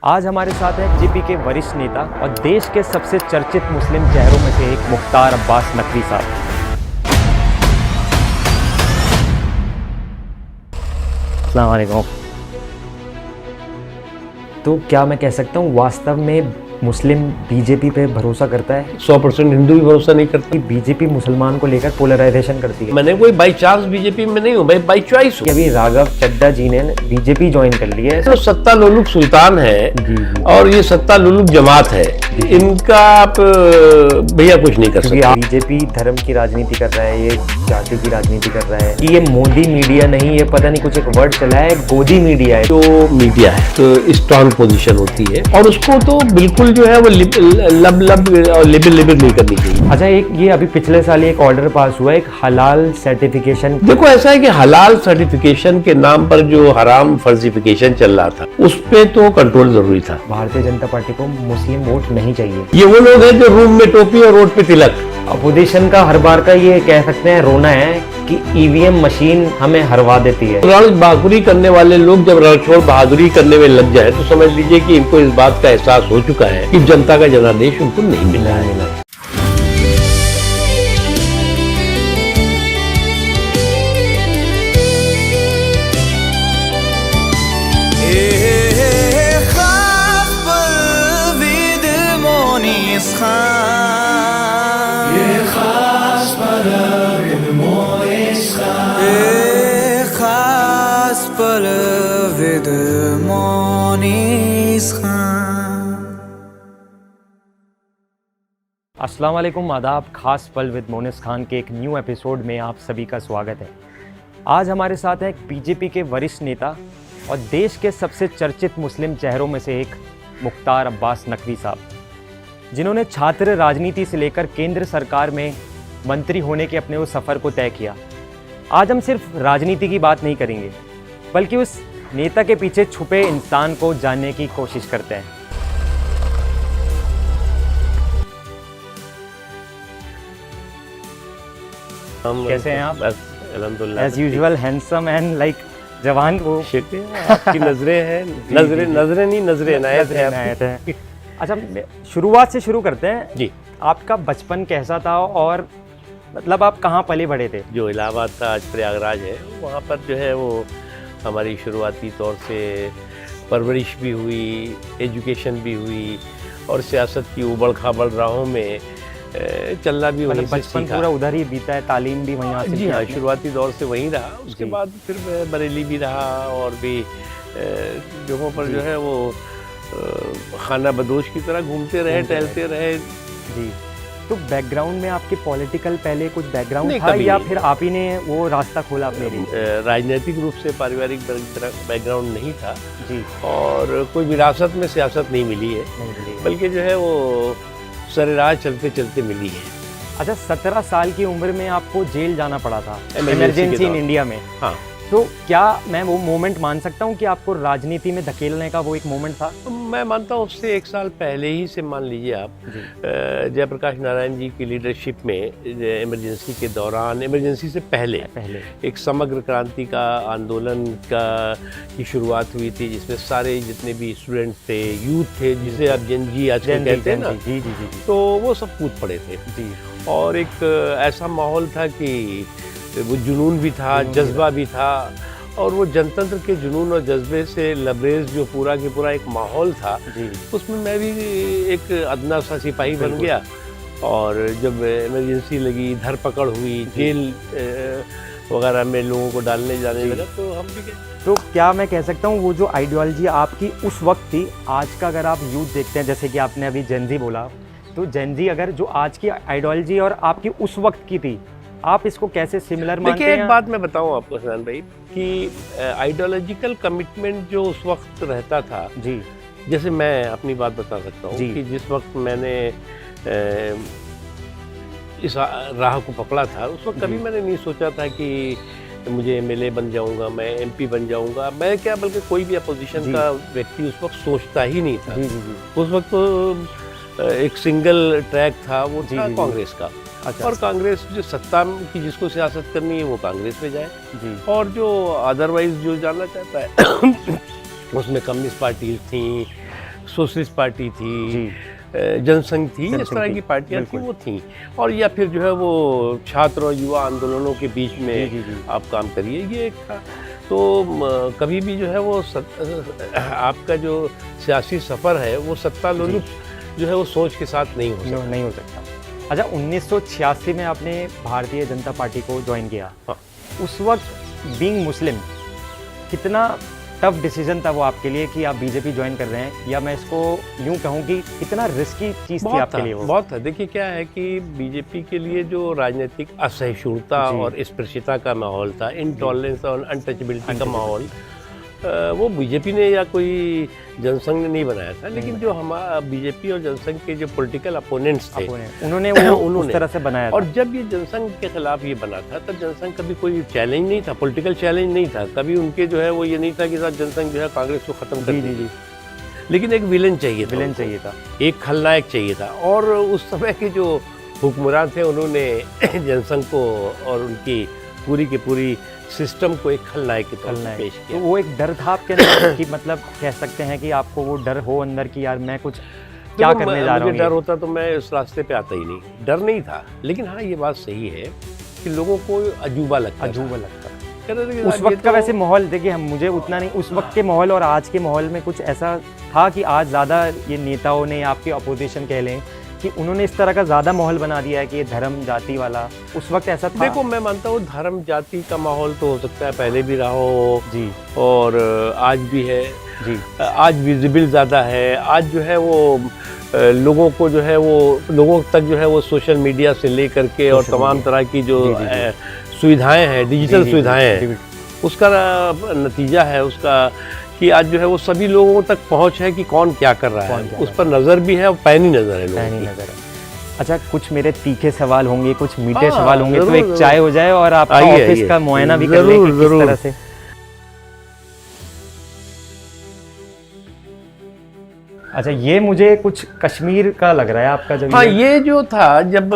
आज हमारे साथ हैं बीजेपी के वरिष्ठ नेता और देश के सबसे चर्चित मुस्लिम चेहरों में से एक मुख्तार अब्बास नकवी साहब। अस्सलाम वालेकुम। तो क्या मैं कह सकता हूँ वास्तव में मुस्लिम बीजेपी पे भरोसा करता है? 100% हिंदू भी भरोसा नहीं करता। बीजेपी मुसलमान को लेकर पोलराइजेशन करती है। मैंने कोई बाई चांस बीजेपी में नहीं हूँ, भाई बाई चॉइस हूँ। अभी राघव चड्ढा जी ने बीजेपी ज्वाइन कर ली है। तो सत्ता लुलुक सुल्तान है और ये सत्ता लुलुक जमात है, इनका आप भैया कुछ नहीं कर सकते। बीजेपी धर्म की राजनीति कर रहा है, ये जाति की राजनीति कर रहा है। ये मोदी मीडिया नहीं, ये पता नहीं कुछ एक वर्ड चला है, गोदी मीडिया है। जो मीडिया है तो स्ट्रॉन्ग पोजीशन होती है और उसको तो बिल्कुल जो है वो लब और लिबिल नहीं करनी चाहिए। अच्छा, एक ये अभी पिछले साल एक ऑर्डर पास हुआ है, एक हलाल सर्टिफिकेशन। देखो ऐसा है कि हलाल सर्टिफिकेशन के नाम पर जो हराम फर्जिफिकेशन चल रहा था उस पे तो कंट्रोल जरूरी था। भारतीय जनता पार्टी को मुस्लिम वोट नहीं चाहिए। ये वो लोग हैं जो रूम में टोपी और रोड पे तिलक। अपोजिशन का हर बार का ये कह सकते हैं रोना है कि ईवीएम मशीन हमें हरवा देती है। रण बहादुरी करने वाले लोग जब रणछोड़ बहादुरी करने में लग जाए तो समझ लीजिए कि इनको इस बात का एहसास हो चुका है कि जनता का जनादेश उनको नहीं मिला है। अस्सलाम वालेकुम, आदाब। खास पल विद मोनिस खान के एक न्यू एपिसोड में आप सभी का स्वागत है। आज हमारे साथ है बीजेपी के वरिष्ठ नेता और देश के सबसे चर्चित मुस्लिम चेहरों में से एक मुख्तार अब्बास नकवी साहब, जिन्होंने छात्र राजनीति से लेकर केंद्र सरकार में मंत्री होने के अपने उस सफ़र को तय किया। आज हम सिर्फ राजनीति की बात नहीं करेंगे, बल्कि उस नेता के पीछे छुपे इंसान को जानने की कोशिश करते हैं। कैसे हैं आप? बस अल्हम्दुलिल्लाह, as usual handsome and like जवान। वो आपकी नजरें हैं, नजरें नहीं, नजरें इनायत है। अच्छा, शुरुआत से शुरू करते हैं जी। आपका बचपन कैसा था और मतलब आप कहाँ पले बड़े थे? जो इलाहाबाद था, आज प्रयागराज है, वहाँ पर जो है वो हमारी शुरुआती तौर से परवरिश भी हुई, एजुकेशन भी हुई और सियासत की उबड़ खाबड़ राहों में चलना भी वहीं से बचपन पूरा उधर ही बीता है, तालीम भी वहीं हासिल जी हाँ, शुरुआती दौर से वहीं रहा। उसके बाद फिर मैं बरेली भी रहा और भी जगहों पर जो है वो खाना बदोश की तरह घूमते रहे, टहलते रहे जी। तो बैकग्राउंड में आपके पॉलिटिकल पहले कुछ बैकग्राउंड था या फिर आप ही ने वो रास्ता खोला अपने लिए? राजनीतिक रूप से पारिवारिक बैकग्राउंड नहीं था जी, और कोई विरासत में सियासत नहीं मिली है, बल्कि जो है वो सरेराह चलते चलते मिली है। अच्छा, 17 साल की उम्र में आपको जेल जाना पड़ा था, इमरजेंसी इन इंडिया में। हाँ, तो क्या मैं वो मोमेंट मान सकता हूँ कि आपको राजनीति में धकेलने का वो एक मोमेंट था? मैं मानता हूँ उससे 1 साल पहले ही से मान लीजिए आप, जयप्रकाश नारायण जी की लीडरशिप में इमरजेंसी के दौरान, इमरजेंसी से पहले एक समग्र क्रांति का आंदोलन की शुरुआत हुई थी, जिसमें सारे जितने भी स्टूडेंट थे, यूथ थे, जिसे आप जेन जी आजकल कहते हैं ना, जी, तो वो सब कूद पड़े थे जी। और एक ऐसा माहौल था कि वो जुनून भी था, जज्बा भी था और वो जनतंत्र के जुनून और जज्बे से लबरेज जो पूरा के पूरा एक माहौल था, उसमें मैं भी एक अदना सा सिपाही बन गया। और जब इमरजेंसी लगी, धरपकड़ हुई, जेल वगैरह में लोगों को डालने जाने लगा, तो हम भी गए। तो क्या मैं कह सकता हूँ वो जो आइडियोलॉजी आपकी उस वक्त थी, आज का अगर आप यूथ देखते हैं, जैसे कि आपने अभी जेनजी बोला, तो जेनजी अगर जो आज की आइडियोलॉजी और आपकी उस वक्त की थी, आप इसको कैसे सिमिलर मानते हैं? देखिए, एक बात मैं बताऊं आपको हसनैन भाई कि आइडियोलॉजिकल कमिटमेंट जो उस वक्त रहता था जी, जैसे मैं अपनी बात बता सकता हूँ कि जिस वक्त मैंने इस राह को पकड़ा था, उस वक्त कभी मैंने नहीं सोचा था कि मुझे एमएलए बन जाऊंगा, मैं एमपी बन जाऊंगा, मैं क्या बल्कि कोई भी अपोजिशन का व्यक्ति उस वक्त सोचता ही नहीं था। उस वक्त तो एक सिंगल ट्रैक था, वो था कांग्रेस का। अच्छा। और कांग्रेस जो सत्ता की जिसको सियासत करनी है वो कांग्रेस में जाए जी। और जो अदरवाइज जो जाना चाहता है उसमें कम्युनिस्ट पार्टीज थी, सोशलिस्ट पार्टी थी, जी। जनसंघ थी, इस जनसंघ तरह थी, की पार्टियां थी, बिल्कुल। वो थी। और या फिर जो है वो छात्र और युवा आंदोलनों के बीच जी, में जी, जी। आप काम करिए, ये एक था। तो कभी भी जो है वो आपका जो सियासी सफ़र है वो सत्ता लोलुप जो है वो सोच के साथ नहीं हो सकता। नहीं हो सकता। अच्छा, 1986 में आपने भारतीय जनता पार्टी को ज्वाइन किया। हाँ। उस वक्त बीइंग मुस्लिम कितना टफ डिसीजन था वो आपके लिए कि आप बीजेपी ज्वाइन कर रहे हैं, या मैं इसको यूं कहूं कि कितना रिस्की चीज़ थी आपके लिए वो? बहुत था। देखिए क्या है कि बीजेपी के लिए जो राजनीतिक असहिष्णुता जी। और स्पृश्यता का माहौल था, इनटॉलरेंस और अनटचेबिलिटी का माहौल, वो बीजेपी ने या कोई जनसंघ ने नहीं बनाया था, लेकिन जो हमारा बीजेपी और जनसंघ के जो पॉलिटिकल अपोनेंट्स थे उन्होंने वो उन्होंने उस तरह से बनाया था। और जब ये जनसंघ के खिलाफ ये बना था तब जनसंघ कभी कोई चैलेंज नहीं था, पॉलिटिकल चैलेंज नहीं था। कभी उनके जो है वो ये नहीं था कि साथ जनसंघ जो है कांग्रेस को खत्म कर जी, दीजिए। जी, लेकिन एक विलन चाहिए था, विलन उनको। चाहिए था। एक खलनायक चाहिए था। और उस समय के जो हुक्मरान थे उन्होंने जनसंघ को और उनकी पूरी की पूरी सिस्टम को एक खलनायक के तौर पर पेश तो किया। वो एक डर था आपके अंदर कि मतलब कह सकते हैं कि आपको वो डर हो अंदर कि यार मैं कुछ क्या देखो, करने जा रहा मुझे डर हूँ? होता तो मैं इस रास्ते पे आता ही नहीं। डर नहीं था, लेकिन हाँ ये बात सही है कि लोगों को अजूबा लगता अजूबा था। लगता। कहते थे कि उस ये वक्त का तो- वैसे माहौल देखिए, हम मुझे उतना नहीं उस वक्त के माहौल और आज के माहौल में कुछ ऐसा था कि आज ज़्यादा ये नेताओं ने, आपके अपोजिशन कह लें, कि उन्होंने इस तरह का ज़्यादा माहौल बना दिया है कि ये धर्म जाति वाला, उस वक्त ऐसा था? देखो, मैं मानता हूँ धर्म जाति का माहौल तो हो सकता है पहले भी रहा हो जी, और आज भी है। जी, आज विजिबल ज़्यादा है। आज जो है वो लोगों को जो है वो लोगों तक जो है वो सोशल मीडिया से लेकर के और सोशल तमाम मीडिया। तरह की जो जी, जी, जी। सुविधाएं हैं, डिजिटल जी, जी, सुविधाएं जी, हैं, उसका नतीजा है उसका कि आज जो है वो सभी लोगों तक पहुंच है कि कौन क्या कर रहा कौन है। क्या उस कर पर नज़र भी है और पैनी नज़र है पैनी लोगों की। नज़र है। अच्छा, कुछ मेरे तीखे सवाल होंगे, कुछ मीठे हाँ, सवाल होंगे, तो ज़रूर, एक ज़रूर। चाय हो जाए और आपका आइए, ऑफिस आइए। का मुआयना भी कर लें ज़रूर, कि किस ज़रूर। तरह से। अच्छा, ये मुझे कुछ कश्मीर का लग रहा है आपका जब हाँ, ये जो था जब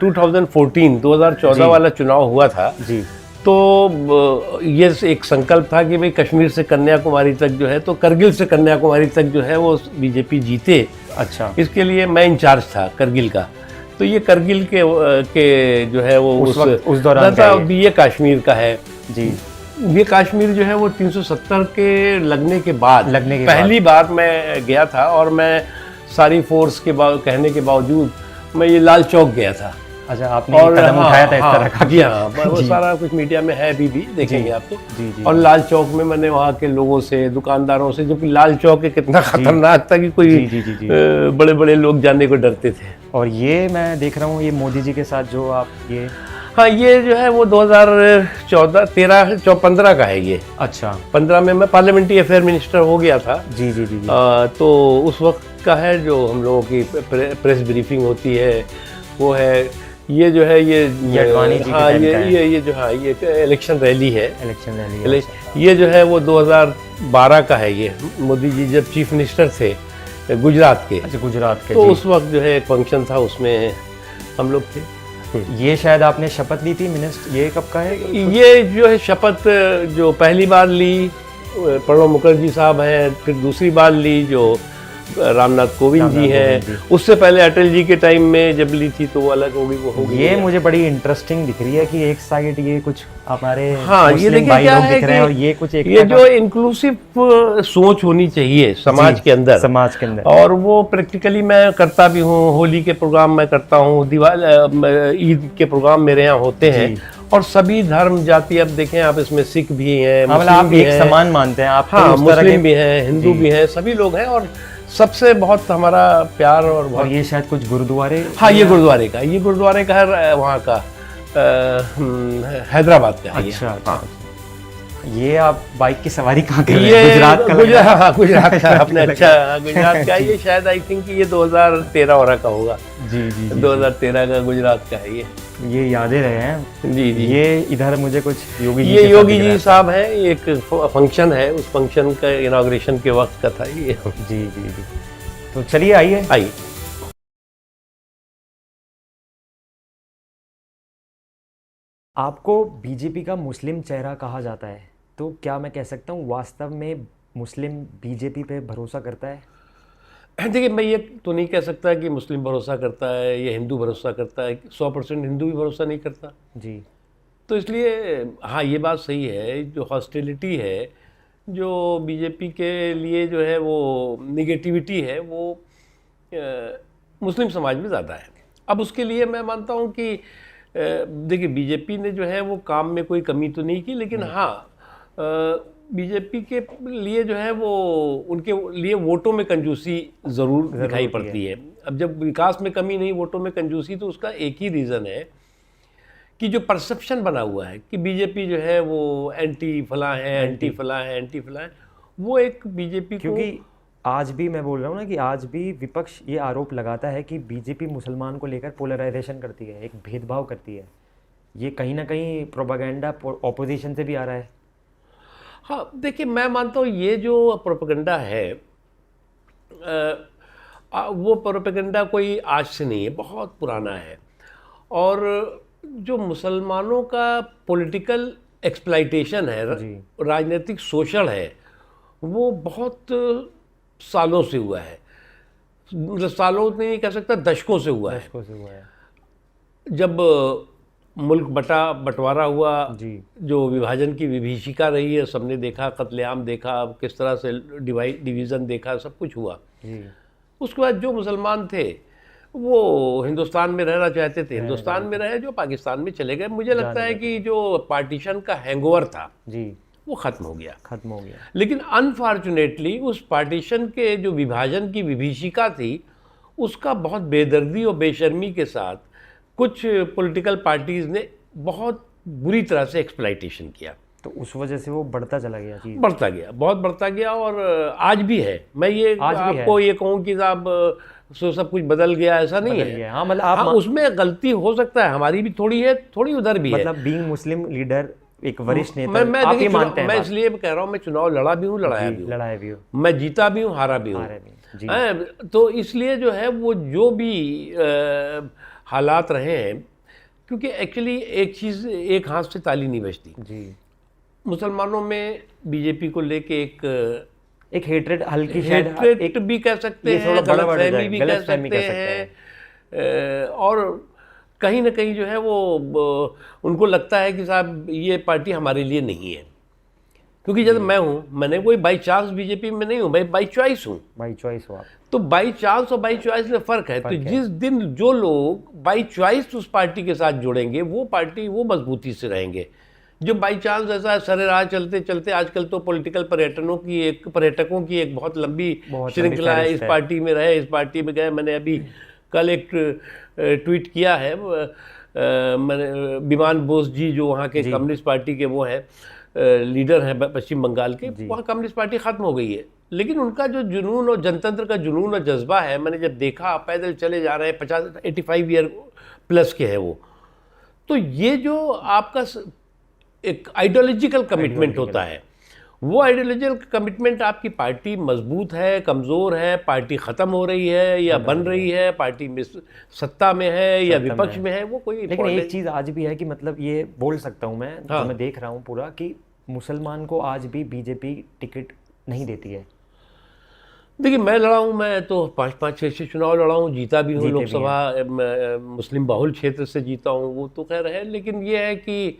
2014 जी। वाला चुनाव हुआ था, जी, तो ये एक संकल्प था कि भाई कश्मीर से कन्याकुमारी तक जो है, तो करगिल से कन्याकुमारी तक जो है वो बीजेपी जीते। अच्छा, इसके लिए मैं इंचार्ज था करगिल का। तो ये करगिल के जो है वो उस वक्त उस दौरान था, का अभी ये कश्मीर का है। जी, ये कश्मीर जो है वो 370 के लगने के बाद पहली बार मैं गया था और मैं सारी फोर्स के कहने के बावजूद मैं ये लाल चौक गया था। अच्छा, आपने ये कदम उठाया था इस तरह का? जी हाँ, वो जी। सारा कुछ मीडिया में है, अभी भी देखेंगे आप तो। जी, जी, और लाल चौक में मैंने वहाँ के लोगों से, दुकानदारों से, जो कि लाल चौक कितना खतरनाक था कि कोई जी, जी, जी। बड़े बड़े लोग जाने को डरते थे। और ये मैं देख रहा हूँ, ये मोदी जी के साथ जो आप ये, हाँ, ये जो है वो 2015 का है ये। अच्छा, 15 में मैं पार्लियामेंट्री अफेयर मिनिस्टर हो गया था। जी, जी, जी, जी। तो उस वक्त का है जो हम लोगों की प्रेस ब्रीफिंग होती है, वो है ये जो है ये अडवाणी जी के हाँ, टाइम का है। ये जो हाँ ये इलेक्शन रैली है। इलेक्शन रैली, ये जो है वो 2012 का है। ये मोदी जी जब चीफ मिनिस्टर थे गुजरात के, अच्छा, गुजरात के, तो जी। उस वक्त जो है एक फंक्शन था, उसमें हम लोग थे। ये शायद आपने शपथ ली थी मिनिस्टर, ये कब का है? ये जो है शपथ जो पहली बार ली प्रणब मुखर्जी साहब हैं, फिर दूसरी बार ली जो रामनाथ कोविंद जी हैं। उससे पहले अटल जी के टाइम में जब ली थी तो वो अलग हो गई। ये मुझे बड़ी इंटरेस्टिंग दिख रही है कि एक साइड ये कुछ हमारे हाँ, ये देखिए क्या है दिख रहे हैं और ये कुछ एक ये जो इंक्लूसिव सोच होनी चाहिए समाज के अंदर, और वो प्रैक्टिकली मैं करता भी हूँ। होली के प्रोग्राम मैं करता हूँ, दिवाली ईद के प्रोग्राम मेरे यहाँ होते हैं, और सभी धर्म जाति, अब देखें आप, इसमें सिख भी हैं, मुस्लिम भी हैं, समान मानते हैं आप? हाँ, मुस्लिम भी हैं, हिंदू भी हैं, सभी लोग हैं, और सबसे बहुत हमारा प्यार और बहुत। ये शायद कुछ गुरुद्वारे, हाँ, ये गुरुद्वारे का है, वहाँ का हैदराबाद का है। अच्छा, हाँ। ये आप बाइक की सवारी कहाँ कर रहे हैं? गुजरात का? गुजरात का अपने अच्छा गुजरात का। ये शायद आई थिंक ये 2013 का होगा। जी, जी, 2013 का गुजरात का है ये यादें रहे हैं। जी, जी। ये इधर मुझे कुछ योगी जी, ये योगी जी साहब हैं। एक फंक्शन है, उस फंक्शन का इनॉग्रेशन के वक्त का था ये। जी, जी, जी। तो चलिए आइए। आपको बीजेपी का मुस्लिम चेहरा कहा जाता है, तो क्या मैं कह सकता हूँ वास्तव में मुस्लिम बीजेपी पे भरोसा करता है? देखिए, मैं ये तो नहीं कह सकता कि मुस्लिम भरोसा करता है या हिंदू भरोसा करता है। 100% हिंदू भी भरोसा नहीं करता। जी। तो इसलिए हाँ, ये बात सही है, जो हॉस्टिलिटी है, जो बीजेपी के लिए जो है वो निगेटिविटी है, वो मुस्लिम समाज में ज़्यादा है। अब उसके लिए मैं मानता हूँ कि देखिए, बीजेपी ने जो है वो काम में कोई कमी तो नहीं की, लेकिन हाँ, बीजेपी के लिए जो है वो उनके लिए वोटों में कंजूसी ज़रूर दिखाई पड़ती है। अब जब विकास में कमी नहीं, वोटों में कंजूसी, तो उसका एक ही रीज़न है कि जो परसेप्शन बना हुआ है कि बीजेपी जो है वो एंटी फला है, एंटी फला है, एंटी फला है, वो एक बीजेपी को, क्योंकि आज भी मैं बोल रहा हूँ ना कि आज भी विपक्ष ये आरोप लगाता है कि बीजेपी मुसलमान को लेकर पोलराइजेशन करती है, एक भेदभाव करती है। ये कहीं ना कहीं प्रोपेगेंडा ऑपोजिशन से भी आ रहा है। हाँ, देखिए, मैं मानता हूँ ये जो प्रोपेगेंडा है, वो प्रोपेगेंडा कोई आज से नहीं है, बहुत पुराना है। और जो मुसलमानों का पॉलिटिकल एक्सप्लाइटेशन है, राजनीतिक शोषण है, वो बहुत सालों से हुआ है। मतलब सालों नहीं कह सकता, दशकों से हुआ है। जब मुल्क बंटवारा हुआ जी, जो विभाजन की विभीषिका रही है, सबने देखा, कत्लेआम देखा, किस तरह से डिवीज़न देखा, सब कुछ हुआ जी। उसके बाद जो मुसलमान थे वो हिंदुस्तान में रहना चाहते थे, हिंदुस्तान में रहे, जो पाकिस्तान में चले गए। मुझे लगता है कि जो पार्टीशन का हैंगओवर था जी, वो ख़त्म हो गया। लेकिन अनफॉर्चुनेटली उस पार्टीशन के जो विभाजन की विभीषिका थी, उसका बहुत बेदर्दी और बेशर्मी के साथ कुछ पॉलिटिकल पार्टीज़ ने बहुत बुरी तरह से एक्सप्लॉइटेशन किया। तो उस वजह से वो बढ़ता चला गया चीज़, बहुत बढ़ता गया। और आज भी है। मैं ये आपको ये कहूँ कि साहब सब कुछ बदल गया, ऐसा नहीं है। हाँ, मतलब उसमें गलती हो सकता है, हमारी भी थोड़ी है, थोड़ी उधर भी है। मतलब बीइंग मुस्लिम लीडर, एक वरिष्ठ नेता, आप ये मानते हैं? मैं इसलिए कह रहा हूँ, मैं चुनाव लड़ा भी हूँ, लड़ाया भी हूँ, मैं जीता भी हूँ, हारा भी हूँ। तो इसलिए जो है वो जो भी हालात रहे हैं, क्योंकि एक्चुअली एक चीज़, एक हाथ से ताली नहीं बजती जी। मुसलमानों में बीजेपी को लेके एक हेट्रेड, हल्की हेट्रेड भी कह सकते हैं, गलतफहमी भी कह सकते हैं। और कहीं ना कहीं जो है वो उनको लगता है कि साहब ये पार्टी हमारे लिए नहीं है। क्योंकि जब मैं हूँ, मैंने कोई बाई चांस बीजेपी में नहीं हूँ, मैं बाई चॉइस हूँ। बाई चॉइस हो आप। तो बाई चांस और बाई चॉइस में फ़र्क है। तो जिस दिन जो लोग बाई चॉइस उस पार्टी के साथ जुड़ेंगे, वो पार्टी वो मजबूती से रहेंगे। जो बाई चांस ऐसा सरे राह चलते चलते, आजकल तो पॉलिटिकल पर्यटकों की एक बहुत लंबी श्रृंखला है। इस पार्टी में रहे, इस पार्टी में गए। मैंने अभी कल एक ट्वीट किया है, मैंने विमान बोस जी, जो वहाँ के कम्युनिस्ट पार्टी के वो हैं, लीडर हैं पश्चिम बंगाल के, वहाँ कम्युनिस्ट पार्टी ख़त्म हो गई है। लेकिन उनका जो जुनून और जनतंत्र का जुनून और जज्बा है, मैंने जब देखा, पैदल चले जा रहे हैं, 85 ईयर प्लस के हैं वो। तो ये जो आपका एक आइडियोलॉजिकल कमिटमेंट होता है, वो आइडियोलॉजिकल कमिटमेंट, आपकी पार्टी मजबूत है, कमज़ोर है, पार्टी ख़त्म हो रही है या बन रही है, पार्टी में सत्ता में है या विपक्ष में है, वो कोई। लेकिन एक चीज़ आज भी है कि मतलब ये बोल सकता हूँ मैं, जो मैं देख रहा हूँ पूरा, कि मुसलमान को आज भी बीजेपी टिकट नहीं देती है। देखिए, मैं लड़ा हूँ, मैं तो 5-5, 6 चुनाव लड़ा हूँ, जीता भी हूँ, लोकसभा मुस्लिम बहुल क्षेत्र से जीता हूँ, वो तो खैर है। लेकिन ये है कि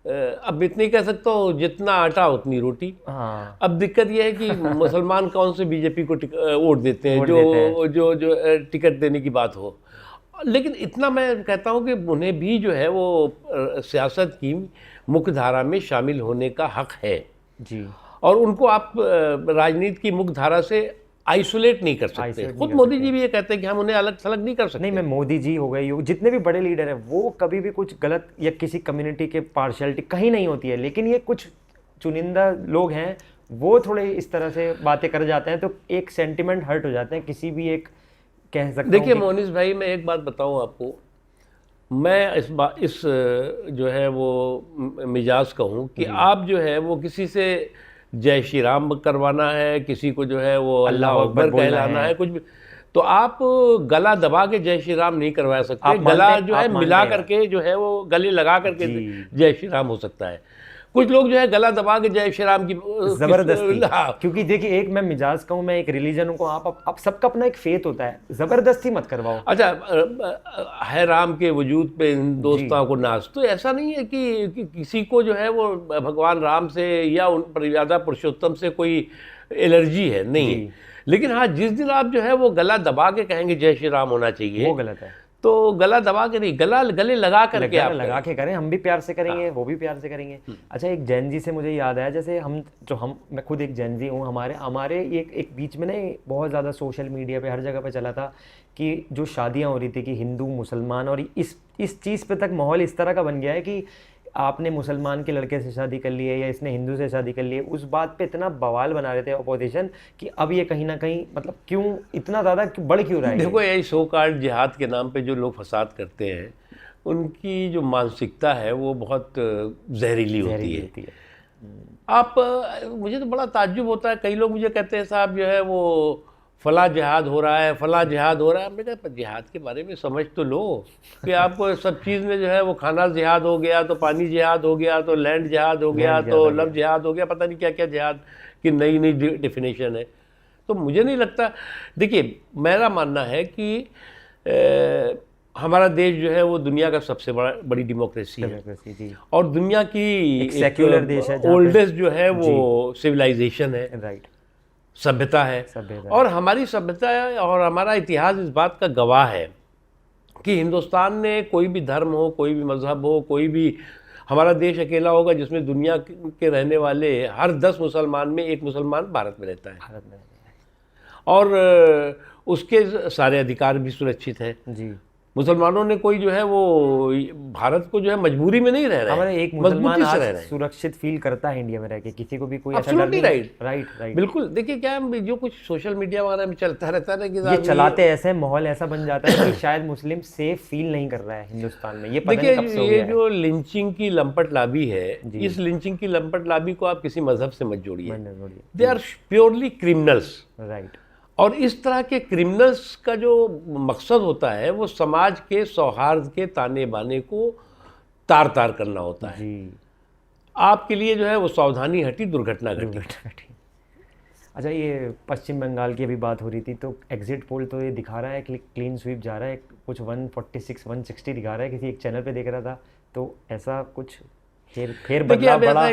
अब इतनी कह सकता हूँ, जितना आटा उतनी रोटी। हाँ। अब दिक्कत यह है कि मुसलमान कौन से बीजेपी को वोट देते हैं, जो टिकट देने की बात हो। लेकिन इतना मैं कहता हूँ कि उन्हें भी जो है वो सियासत की मुख्य धारा में शामिल होने का हक है जी। और उनको आप राजनीति की मुख्य धारा से आइसोलेट नहीं कर सकते। खुद मोदी जी भी ये कहते हैं कि हम उन्हें अलग थलग नहीं कर सकते। नहीं, मैं मोदी जी हो गए, जितने भी बड़े लीडर हैं, वो कभी भी कुछ गलत या किसी कम्युनिटी के पार्शियलिटी कहीं नहीं होती है। लेकिन ये कुछ चुनिंदा लोग हैं, वो थोड़े इस तरह से बातें कर जाते हैं, तो एक सेंटिमेंट हर्ट हो जाते हैं किसी भी एक, कह सकते हैं। देखिए मोनिस भाई, मैं एक बात बताऊँ आपको, मैं इस जो है वो मिजाज कहूँ कि आप जो है वो किसी से जय श्री राम करवाना है, किसी को जो है वो अल्लाह अकबर कहलाना है, कुछ भी, तो आप गला दबा के जय श्री राम नहीं करवा सकते। गला जो है मिला करके जो है वो गले लगा करके जय श्री राम हो सकता है। कुछ लोग जो है गला दबा के जय श्री राम की जबरदस्ती, हाँ। क्योंकि देखिए एक मैं मिजाज का हूँ, मैं एक रिलीजन को, आप सबका अपना एक फेथ होता है, जबरदस्ती मत करवाओ। अच्छा, है राम के वजूद पे हिंदुस्तान को नाज, तो ऐसा नहीं है कि किसी को जो है वो भगवान राम से या उन मर्यादा पुरुषोत्तम से कोई एलर्जी है, नहीं। लेकिन हाँ, जिस दिन आप जो है वो गला दबा के कहेंगे जय श्री राम होना चाहिए, वो गलत है। तो गला दबा के नहीं, गले लगा करके आप लगा के करें, हम भी प्यार से करेंगे, वो भी प्यार से करेंगे। अच्छा, एक जैन जी से मुझे याद आया, जैसे मैं खुद एक जैन जी हूँ, हमारे एक बीच में ना बहुत ज़्यादा सोशल मीडिया पे हर जगह पे चला था कि जो शादियाँ हो रही थी कि हिंदू मुसलमान, और इस चीज़ पे तक माहौल इस तरह का बन गया है कि आपने मुसलमान के लड़के से शादी कर ली है या इसने हिंदू से शादी कर ली है, उस बात पे इतना बवाल बना रहे थे अपोजिशन कि अब ये कहीं ना कहीं मतलब क्यों इतना ज़्यादा बढ़ क्यों रहा है। देखो, यही सो कॉल्ड जिहाद के नाम पे जो लोग फसाद करते हैं, उनकी जो मानसिकता है वो बहुत जहरीली होती है। आप मुझे तो बड़ा ताज्जुब होता है, कई लोग मुझे कहते हैं साहब जो है वो फला जिहाद हो रहा है, फला जिहाद हो रहा है। मैंने कहा जिहाद के बारे में समझ तो लो कि आपको सब चीज़ में जो है वो खाना जिहाद हो गया, तो पानी जिहाद हो गया, तो लैंड जिहाद हो गया, तो लव जिहाद हो गया, पता नहीं क्या क्या जिहाद की नई नई डेफिनेशन है। तो मुझे नहीं लगता, देखिए मेरा मानना है कि हमारा देश जो है वो दुनिया का सबसे बड़ी डेमोक्रेसी है, और दुनिया की सेक्युलर देश है, ओल्डेस्ट जो है वो सिविलाइजेशन है, राइट, सभ्यता है। और हमारी सभ्यता और हमारा इतिहास इस बात का गवाह है कि हिंदुस्तान ने कोई भी धर्म हो, कोई भी मजहब हो, कोई भी, हमारा देश अकेला होगा जिसमें दुनिया के रहने वाले हर 10 मुसलमान में एक मुसलमान भारत में रहता है, और उसके सारे अधिकार भी सुरक्षित हैं जी। मुसलमानों ने कोई जो है वो भारत को जो है मजबूरी में नहीं रह रहा है, हमारे एक मुसलमान आज सुरक्षित फील करता है इंडिया में रह के, किसी को भी कोई ऐसा डर नहीं। राइट, बिल्कुल। देखिए क्या है, जो कुछ सोशल मीडिया वगैरह में चलता रहता है ना कि ये चलाते ऐसे माहौल ऐसा बन जाता है कि शायद मुस्लिम सेफ फील नहीं कर रहा है हिंदुस्तान में। ये देखिए, ये जो लिंचिंग की लंपट लाबी है, इस लिंचिंग की लंपट लाबी को आप किसी मजहब से मत जोड़िए, they are purely criminals, right. और इस तरह के क्रिमिनल्स का जो मकसद होता है वो समाज के सौहार्द के ताने बाने को तार तार करना होता है जी। आपके लिए जो है वो सावधानी हटी, दुर्घटना घटी। अच्छा, ये पश्चिम बंगाल की अभी बात हो रही थी, तो एग्जिट पोल तो ये दिखा रहा है कि क्लीन स्वीप जा रहा है, कुछ 146 160 दिखा रहा है, किसी एक चैनल पे देख रहा था। तो ऐसा कुछ फेर बदलाव बड़ा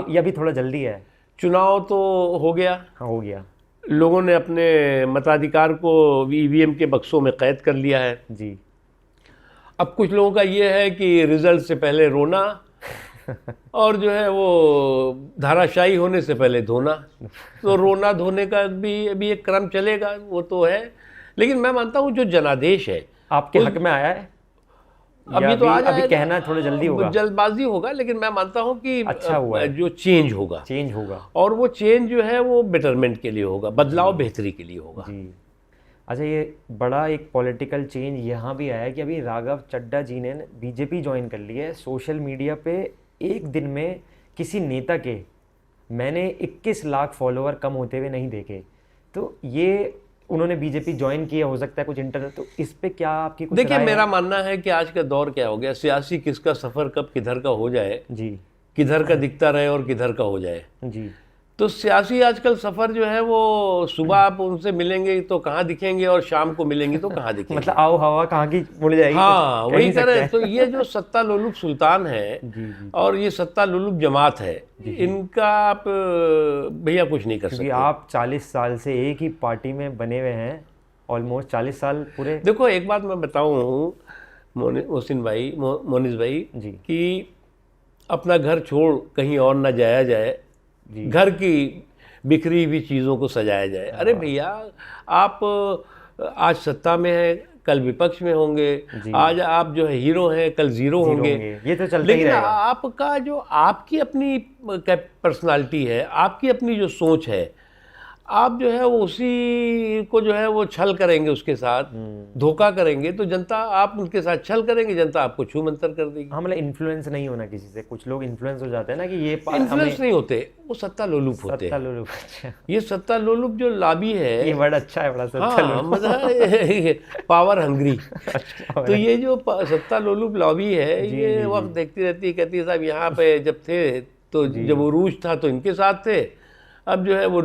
या भी थोड़ा जल्दी है? चुनाव तो हो गया, हाँ हो गया, लोगों ने अपने मताधिकार को ईवीएम के बक्सों में कैद कर लिया है जी। अब कुछ लोगों का ये है कि रिजल्ट से पहले रोना और जो है वो धाराशाही होने से पहले धोना, तो रोना धोने का भी अभी एक क्रम चलेगा, वो तो है। लेकिन मैं मानता हूँ जो जनादेश है आपके हक में आया है, अभी तो आज अभी कहना थोड़ा जल्दी होगा, जल्दबाजी होगा, लेकिन मैं मानता हूँ कि अच्छा हुआ है। जो चेंज होगा और वो चेंज जो है वो बेटरमेंट के लिए होगा, बदलाव बेहतरी के लिए होगा जी। अच्छा, ये बड़ा एक पॉलिटिकल चेंज यहाँ भी आया है कि अभी राघव चड्ढा जी ने बीजेपी ज्वाइन कर ली है। सोशल मीडिया पे एक दिन में किसी नेता के मैंने 21 लाख फॉलोअर कम होते हुए नहीं देखे। तो ये उन्होंने बीजेपी ज्वाइन किया, हो सकता है कुछ इंटरनेट, तो इस पे क्या आपकी कुछ देखिए, मेरा मानना है कि आज का दौर क्या हो गया, सियासी किसका सफर कब किधर का हो जाए जी, किधर का दिखता रहे और किधर का हो जाए जी। तो सियासी आजकल सफर जो है वो सुबह आप उनसे मिलेंगे तो कहाँ दिखेंगे और शाम को मिलेंगे तो कहाँ दिखेंगे मतलब आओ हवा कहाँ की मुड़ जाएगी, हाँ वही करें। तो ये जो सत्ता लोलुप सुल्तान है जी। और ये सत्ता लोलुप जमात है जी। इनका आप भैया कुछ नहीं कर सकते। आप 40 साल से एक ही पार्टी में बने हुए हैं, ऑलमोस्ट 40 साल पूरे। देखो एक बात मैं बताऊँ मोहसिन भाई, मोनिस भाई जी, कि अपना घर छोड़ कहीं और ना जाया जाए, घर की बिखरी हुई चीज़ों को सजाया जाए। अरे भैया, आप आज सत्ता में हैं, कल विपक्ष में होंगे, आज आप जो है हीरो हैं, कल जीरो होंगे, ये तो चलता ही रहेगा। आपका जो आपकी अपनी पर्सनालिटी है, आपकी अपनी जो सोच है, आप जो है वो उसी को जो है वो छल करेंगे, उसके साथ धोखा करेंगे, तो जनता, आप उनके साथ छल करेंगे, जनता आपको छू मंतर कर देगी। हाँ, मतलब इन्फ्लुएंस नहीं होना किसी से। कुछ लोग इन्फ्लुएंस हो जाते हैं ना कि ये इन्फ्लुएंस नहीं होते, वो सत्ता लोलुप होते हैं। ये सत्ता लोलुप जो लॉबी है, ये वर्ड अच्छा है, बड़ा सत्ता लोलुप, मतलब पावर हंग्री। तो ये जो सत्ता लोलुप लॉबी है, ये वक्त देखती रहती है, कहती है साहब यहाँ पे जब थे तो जब उरूज था तो इनके साथ थे, अब जो है वो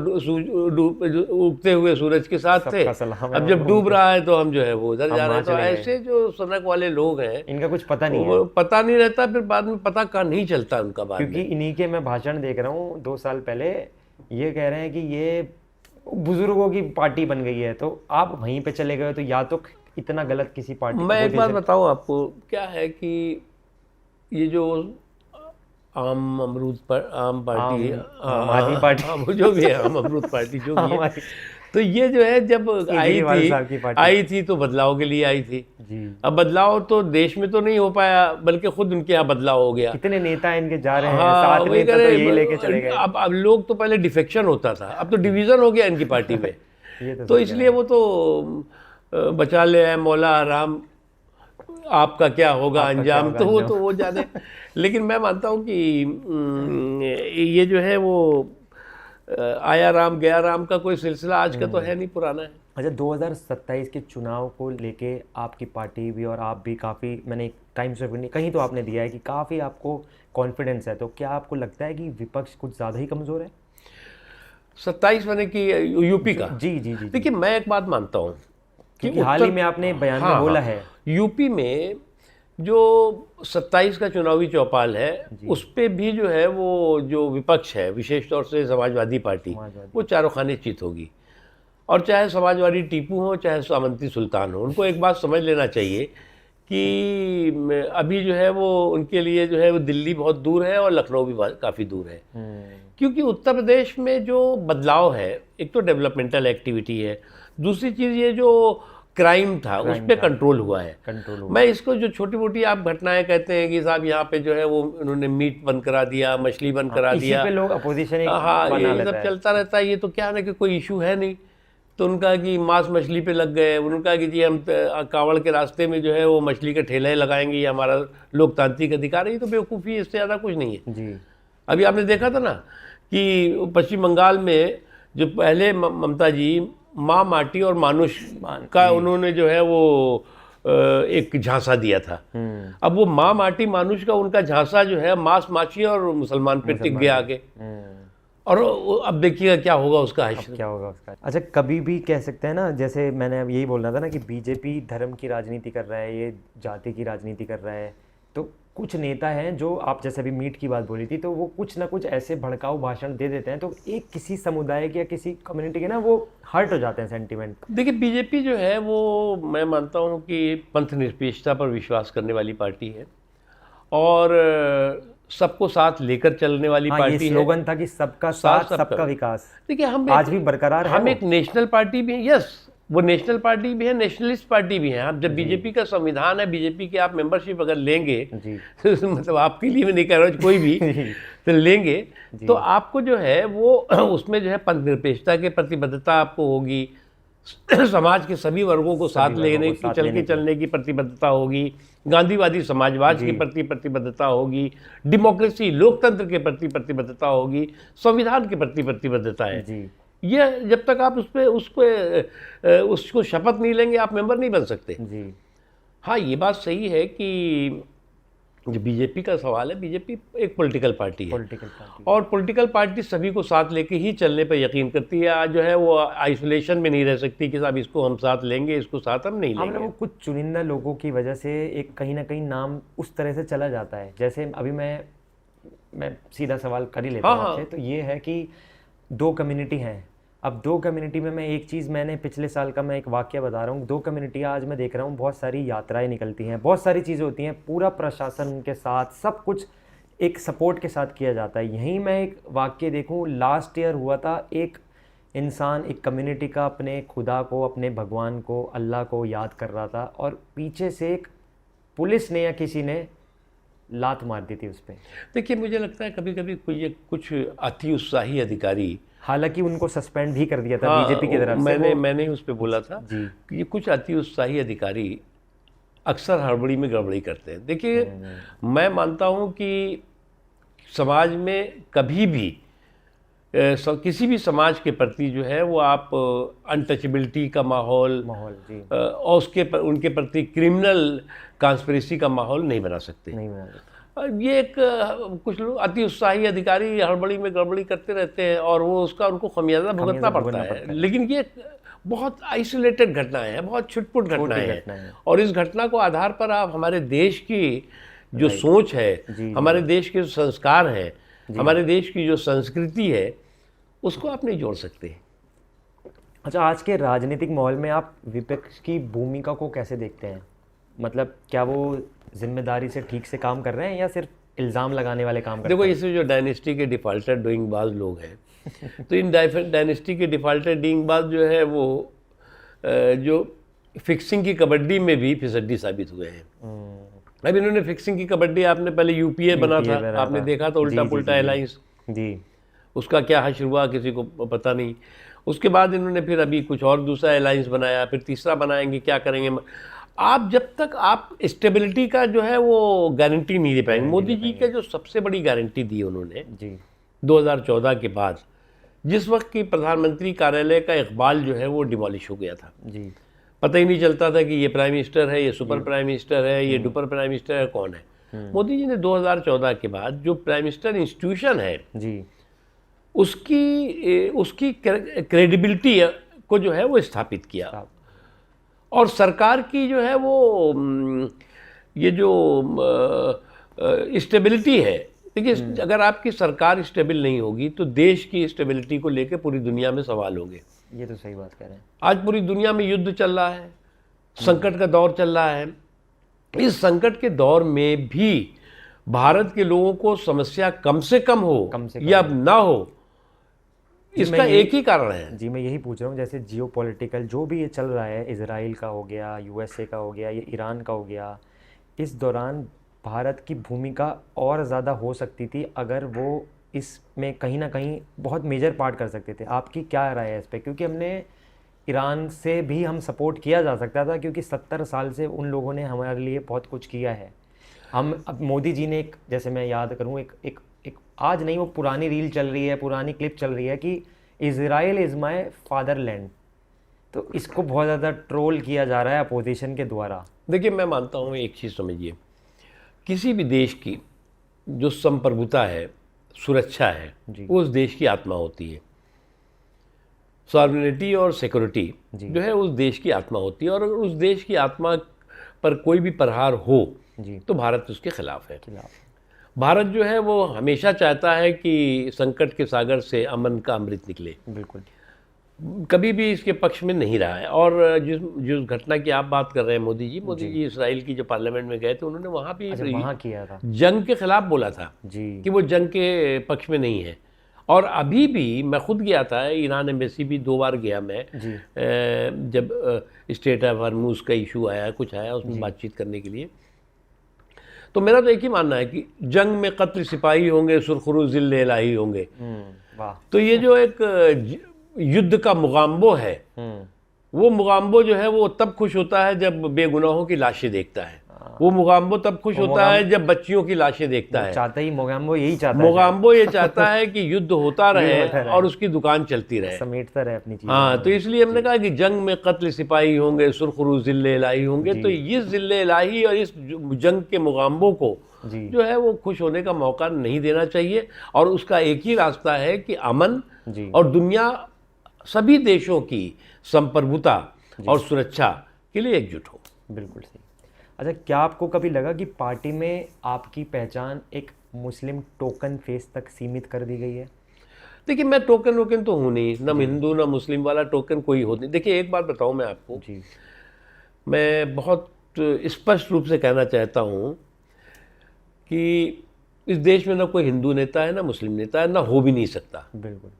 उगते हुए सूरज के साथ थे, अब जब डूब रहा है तो हम जो है वो उधर जा रहे हैं। तो ऐसे जो सनक वाले लोग हैं, इनका कुछ पता नहीं है, पता नहीं रहता, फिर बाद में पता का नहीं चलता उनका बाद क्योंकि इन्हीं के मैं भाषण देख रहा हूँ 2 साल पहले, ये कह रहे हैं कि ये बुजुर्गों की पार्टी बन गई है, तो आप वहीं पे चले गए, तो या तो इतना गलत किसी पार्टी। मैं एक बात बताऊं आपको, क्या है कि ये जो आम पार्टी, आदमी पार्टी, जो भी है आम अमरूद पार्टी जो भी है, तो ये जो है जब आई थी तो बदलाव के लिए आई थी जी। अब बदलाव तो देश में तो नहीं हो पाया, बल्कि खुद उनके यहाँ बदलाव हो गया। कितने नेता इनके जा रहे हैं, साथ नेता तो यही लेके चले गए। अब लोग तो पहले डिफेक्शन होता था, अब तो डिवीजन हो गया इनकी पार्टी में। तो इसलिए वो तो बचा ले है मौला राम, आपका क्या होगा अंजाम, तो वो जाने। लेकिन मैं मानता हूँ कि ये जो है वो आया राम गया राम का कोई सिलसिला आज का तो है नहीं, पुराना है। अच्छा, 2027 के चुनाव को लेके आपकी पार्टी भी और आप भी काफ़ी, मैंने टाइम्स ऑफ इंडिया कहीं तो आपने दिया है कि काफ़ी आपको कॉन्फिडेंस है, तो क्या आपको लगता है कि विपक्ष कुछ ज़्यादा ही कमज़ोर है 27 मैंने कि यूपी का? जी जी जी। देखिए, मैं एक बात मानता हूँ कि हाल ही में आपने बयान में बोला है, यूपी में जो 27 का चुनावी चौपाल है उस पे भी जो है वो जो विपक्ष है, विशेष तौर से समाजवादी पार्टी, वो चारों खाने चित होगी। और चाहे समाजवादी टीपू हो, चाहे सामंती सुल्तान हो, उनको एक बात समझ लेना चाहिए कि अभी जो है वो उनके लिए जो है वो दिल्ली बहुत दूर है और लखनऊ भी काफ़ी दूर है। क्योंकि उत्तर प्रदेश में जो बदलाव है, एक तो डेवलपमेंटल एक्टिविटी है, दूसरी चीज़ ये जो क्राइम था उस पर कंट्रोल हुआ है। मैं इसको जो छोटी मोटी आप घटनाएं कहते हैं कि साहब यहाँ पे जो है वो उन्होंने मीट बंद करा दिया, मछली बंद करा दिया, इसी पे लोग अपोजिशन हाँ ये सब चलता रहता है। ये तो क्या है कि कोई इशू है नहीं, तो उनका कि मांस मछली पे लग गए, उनका कि जी हम कांवड़ के रास्ते में जो है वो मछली के ठेले लगाएंगे, ये हमारा लोकतांत्रिक अधिकार है। ये तो बेवकूफ़ी, इससे ज़्यादा कुछ नहीं है जी। अभी आपने देखा था ना कि पश्चिम बंगाल में जो पहले ममता जी माँ माटी और मानुष का उन्होंने जो है वो एक झांसा दिया था। अब वो माँ माटी मानुष का उनका झांसा जो है मांस माछी और मुसलमान पे टिक गया आगे, और अब देखिएगा क्या होगा उसका हश्र, क्या होगा उसका। अच्छा, कभी भी कह सकते हैं ना, जैसे मैंने अब यही बोलना था ना कि बीजेपी धर्म की राजनीति कर रहा है, ये जाति की राजनीति कर रहा है, तो कुछ नेता हैं जो आप जैसे अभी मीट की बात बोली थी, तो वो कुछ ना कुछ ऐसे भड़काऊ भाषण दे देते हैं, तो एक किसी समुदाय के या किसी कम्युनिटी के ना वो हर्ट हो जाते हैं सेंटिमेंट। देखिए, बीजेपी जो है वो मैं मानता हूँ कि पंथ निरपेक्षता पर विश्वास करने वाली पार्टी है और सबको साथ लेकर चलने वाली पार्टी है। स्लोगन था कि सबका साथ सबका विकास। देखिए, हम आज भी बरकरार है। हम एक नेशनल पार्टी भी है, यस, वो नेशनल पार्टी भी है, नेशनलिस्ट पार्टी भी है। आप जब बीजेपी का संविधान है, बीजेपी की आप मेंबरशिप अगर लेंगे तो मतलब आपके लिए मैं नहीं कह रहा हूँ, कोई भी तो लेंगे तो आपको जो है वो उसमें जो है पंथ निरपेक्षता के प्रतिबद्धता आपको होगी, समाज के सभी वर्गों को साथ लेने की चलने की प्रतिबद्धता होगी, गांधीवादी समाजवाद के प्रति प्रतिबद्धता होगी, डेमोक्रेसी लोकतंत्र के प्रति प्रतिबद्धता होगी, संविधान के प्रति प्रतिबद्धता है जी। ये जब तक आप उसको शपथ नहीं लेंगे आप मेंबर नहीं बन सकते जी। हाँ, ये बात सही है कि जो बीजेपी का सवाल है, बीजेपी एक पॉलिटिकल पार्टी है और पॉलिटिकल पार्टी सभी को साथ लेके ही चलने पर यकीन करती है। आज जो है वो आइसोलेशन में नहीं रह सकती कि साहब इसको हम साथ लेंगे, इसको साथ हम नहीं लेंगे। वो कुछ चुनिंदा लोगों की वजह से एक कहीं ना कहीं नाम उस तरह से चला जाता है। जैसे अभी मैं सीधा सवाल कर ही लेता हूँ आपसे, तो ये है कि 2 कम्युनिटी हैं। अब 2 कम्युनिटी में मैं एक चीज़, मैंने पिछले साल का मैं एक वाक़या बता रहा हूँ। 2 कम्युनिटियाँ आज मैं देख रहा हूँ, बहुत सारी यात्राएं निकलती हैं, बहुत सारी चीज़ें होती हैं, पूरा प्रशासन उनके साथ, सब कुछ एक सपोर्ट के साथ किया जाता है। यहीं मैं एक वाक़या देखूँ, लास्ट ईयर हुआ था, एक इंसान एक कम्युनिटी का अपने खुदा को, अपने भगवान को, अल्लाह को याद कर रहा था और पीछे से एक पुलिस ने या किसी ने लात मार दी थी उस पर। देखिए, मुझे लगता है कभी कभी कुछ अति उत्साही अधिकारी, हालांकि उनको सस्पेंड भी कर दिया था बीजेपी की तरफ से, मैंने उस पर बोला था कि ये कुछ अति उत्साही अधिकारी अक्सर हड़बड़ी में गड़बड़ी करते हैं। देखिए, मैं मानता हूं कि समाज में कभी भी किसी भी समाज के प्रति जो है वो आप अनटचेबिलिटी का माहौल और उनके प्रति क्रिमिनल कॉन्स्पिरेसी का माहौल नहीं बना सकते। ये एक कुछ लोग अति उत्साही अधिकारी हड़बड़ी में गड़बड़ी करते रहते हैं और वो उसका उनको खमियाजा भुगतना पड़ता है। लेकिन ये बहुत आइसोलेटेड घटनाएं हैं, बहुत छुटपुट घटनाएं हैं, और इस घटना को आधार पर आप हमारे देश की जो सोच है, हमारे देश के जो संस्कार हैं, हमारे देश की जो संस्कृति है, उसको आप नहीं जोड़ सकते। अच्छा, आज के राजनीतिक माहौल में आप विपक्ष की भूमिका को कैसे देखते हैं? मतलब क्या वो जिम्मेदारी से ठीक से काम कर रहे हैं या सिर्फ इल्ज़ाम लगाने वाले काम कर रहे हैं? देखो, इसमें जो डायनेस्टी के डिफाल्टर डूइंगबाज लोग हैं तो इन डायनेस्टी के डिफाल्टर डूइंगबाज जो है वो जो फिक्सिंग की कबड्डी में भी फिसड्डी साबित हुए हैं। अब इन्होंने फिक्सिंग की कबड्डी, आपने पहले यूपीए बना था, आपने देखा था उल्टा पुल्टा अलायंस जी, उसका क्या हश्र हुआ किसी को पता नहीं। उसके बाद इन्होंने फिर अभी कुछ और दूसरा अलायंस बनाया, फिर तीसरा बनाएंगे, क्या करेंगे। आप जब तक आप स्टेबिलिटी का जो है वो गारंटी नहीं दे पाएंगे। मोदी जी के जो सबसे बड़ी गारंटी दी उन्होंने जी 2014 के बाद, जिस वक्त की प्रधानमंत्री कार्यालय का इकबाल जो है वो डिमोलिश हो गया था जी, पता ही नहीं चलता था कि ये प्राइम मिनिस्टर है, ये सुपर प्राइम मिनिस्टर है, ये डुपर प्राइम मिनिस्टर है, कौन है। मोदी जी ने 2014 के बाद जो प्राइम मिनिस्टर इंस्टीट्यूशन है जी, उसकी क्रेडिबिलिटी को जो है वो स्थापित किया, और सरकार की जो है वो ये जो स्टेबिलिटी है। देखिए, अगर आपकी सरकार स्टेबल नहीं होगी तो देश की स्टेबिलिटी को लेकर पूरी दुनिया में सवाल होंगे। ये तो सही बात कह रहे हैं। आज पूरी दुनिया में युद्ध चल रहा है, संकट का दौर चल रहा है। इस संकट के दौर में भी भारत के लोगों को समस्या कम से कम हो या ना हो, इसका एक ही कारण है जी। मैं यही पूछ रहा हूँ, जैसे जियोपॉलिटिकल जो भी ये चल रहा है, इजराइल का हो गया, यूएसए का हो गया, ये ईरान का हो गया, इस दौरान भारत की भूमिका और ज़्यादा हो सकती थी अगर वो इसमें कहीं ना कहीं बहुत मेजर पार्ट कर सकते थे। आपकी क्या राय है इस पर? क्योंकि हमने ईरान से भी हम सपोर्ट किया जा सकता था, क्योंकि 70 साल से उन लोगों ने हमारे लिए बहुत कुछ किया है। हम अब मोदी जी ने एक, जैसे मैं याद करूँ, एक आज नहीं, वो पुरानी रील चल रही है, पुरानी क्लिप चल रही है कि इज़राइल इज़ माय फादरलैंड, तो इसको बहुत ज़्यादा ट्रोल किया जा रहा है अपोजिशन के द्वारा। देखिए, मैं मानता हूँ एक चीज़ समझिए, किसी भी देश की जो संप्रभुता है, सुरक्षा है, वो उस देश की आत्मा होती है। सॉवरेनिटी और सिक्योरिटी जो है उस देश की आत्मा होती है, और अगर उस देश की आत्मा पर कोई भी प्रहार हो तो भारत उसके खिलाफ है। भारत जो है वो हमेशा चाहता है कि संकट के सागर से अमन का अमृत निकले। बिल्कुल, कभी भी इसके पक्ष में नहीं रहा है। और जिस घटना की आप बात कर रहे हैं, मोदी जी इसराइल की जो पार्लियामेंट में गए थे, उन्होंने वहाँ भी वहाँ किया था, जंग के खिलाफ बोला था जी, कि वो जंग के पक्ष में नहीं है। और अभी भी मैं खुद गया था, ईरान एम्बेसी भी 2 बार गया मैं, जब स्टेट ऑफ हॉर्मुज का इशू आया, कुछ आया, उसमें बातचीत करने के लिए। तो मेरा तो एक ही मानना है कि जंग में कत्ल सिपाही होंगे, सुरखरू जिल्ले इलाही होंगे। तो ये जो एक युद्ध का मुगाम्बो है, वो मुगाम्बो जो है वो तब खुश होता है जब बेगुनाहों की लाशें देखता है। वो मुगाम्बो तब खुश होता है जब बच्चियों की लाशें देखता है। चाहता ही मोगाम्बो यही चाहता है। मोगाम्बो ये चाहता है कि युद्ध होता रहे और उसकी दुकान चलती रहे, समेटता रहे अपनी चीज़ें। हाँ, तो इसलिए हमने कहा कि जंग में कत्ल सिपाही होंगे, सुरखरू जिल्ले इलाही होंगे। तो इस जिल्ले इलाही और इस जंग के मुगाम्बो को जो है वो खुश होने का मौका नहीं देना चाहिए। और उसका एक ही रास्ता है कि अमन और दुनिया सभी देशों की संप्रभुता और सुरक्षा के लिए एकजुट हो। बिल्कुल सही। अच्छा, क्या आपको कभी लगा कि पार्टी में आपकी पहचान एक मुस्लिम टोकन फेस तक सीमित कर दी गई है? देखिए, मैं टोकन तो हूँ नहीं, ना हिंदू ना मुस्लिम वाला टोकन कोई होता नहीं। देखिए, एक बात बताऊँ मैं आपको जी, मैं बहुत स्पष्ट रूप से कहना चाहता हूँ कि इस देश में ना कोई हिंदू नेता है, ना मुस्लिम नेता है, ना हो भी नहीं सकता। बिल्कुल।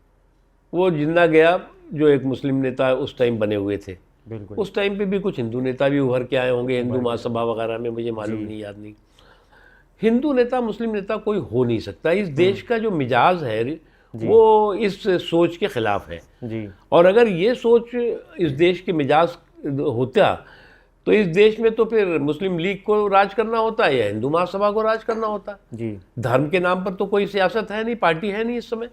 वो जिंदा गया जो एक मुस्लिम नेता उस टाइम बने हुए थे, बिल्कुल, उस टाइम पे भी कुछ हिंदू नेता भी उभर के आए होंगे, हिंदू महासभा वगैरह में, मुझे मालूम नहीं, याद नहीं। हिंदू नेता मुस्लिम नेता कोई हो नहीं सकता। इस देश का जो मिजाज है वो इस सोच के खिलाफ है जी। और अगर ये सोच इस देश के मिजाज होता तो इस देश में तो फिर मुस्लिम लीग को राज करना होता है या हिंदू महासभा को राज करना होता जी। धर्म के नाम पर तो कोई सियासत है नहीं, पार्टी है नहीं इस समय।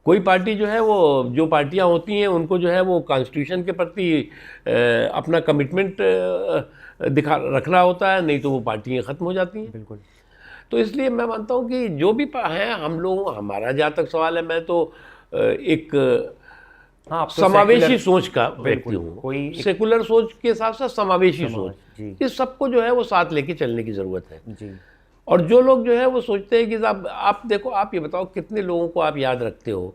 कोई पार्टी जो है वो, जो पार्टियां होती हैं उनको जो है वो कॉन्स्टिट्यूशन के प्रति अपना कमिटमेंट रखना होता है, नहीं तो वो पार्टियां ख़त्म हो जाती हैं। बिल्कुल। तो इसलिए मैं मानता हूँ कि जो भी हैं हम लोग, हमारा जहाँ तक सवाल है, मैं तो एक हाँ, आप तो समावेशी secular- सोच का व्यक्ति बिल्कुल, हूँ। कोई सेकुलर सोच के साथ साथ समावेशी सोच, जी इस सबको जो है वो साथ लेके चलने की ज़रूरत है। जी और जो लोग जो है वो सोचते हैं कि आप देखो, आप ये बताओ कितने लोगों को आप याद रखते हो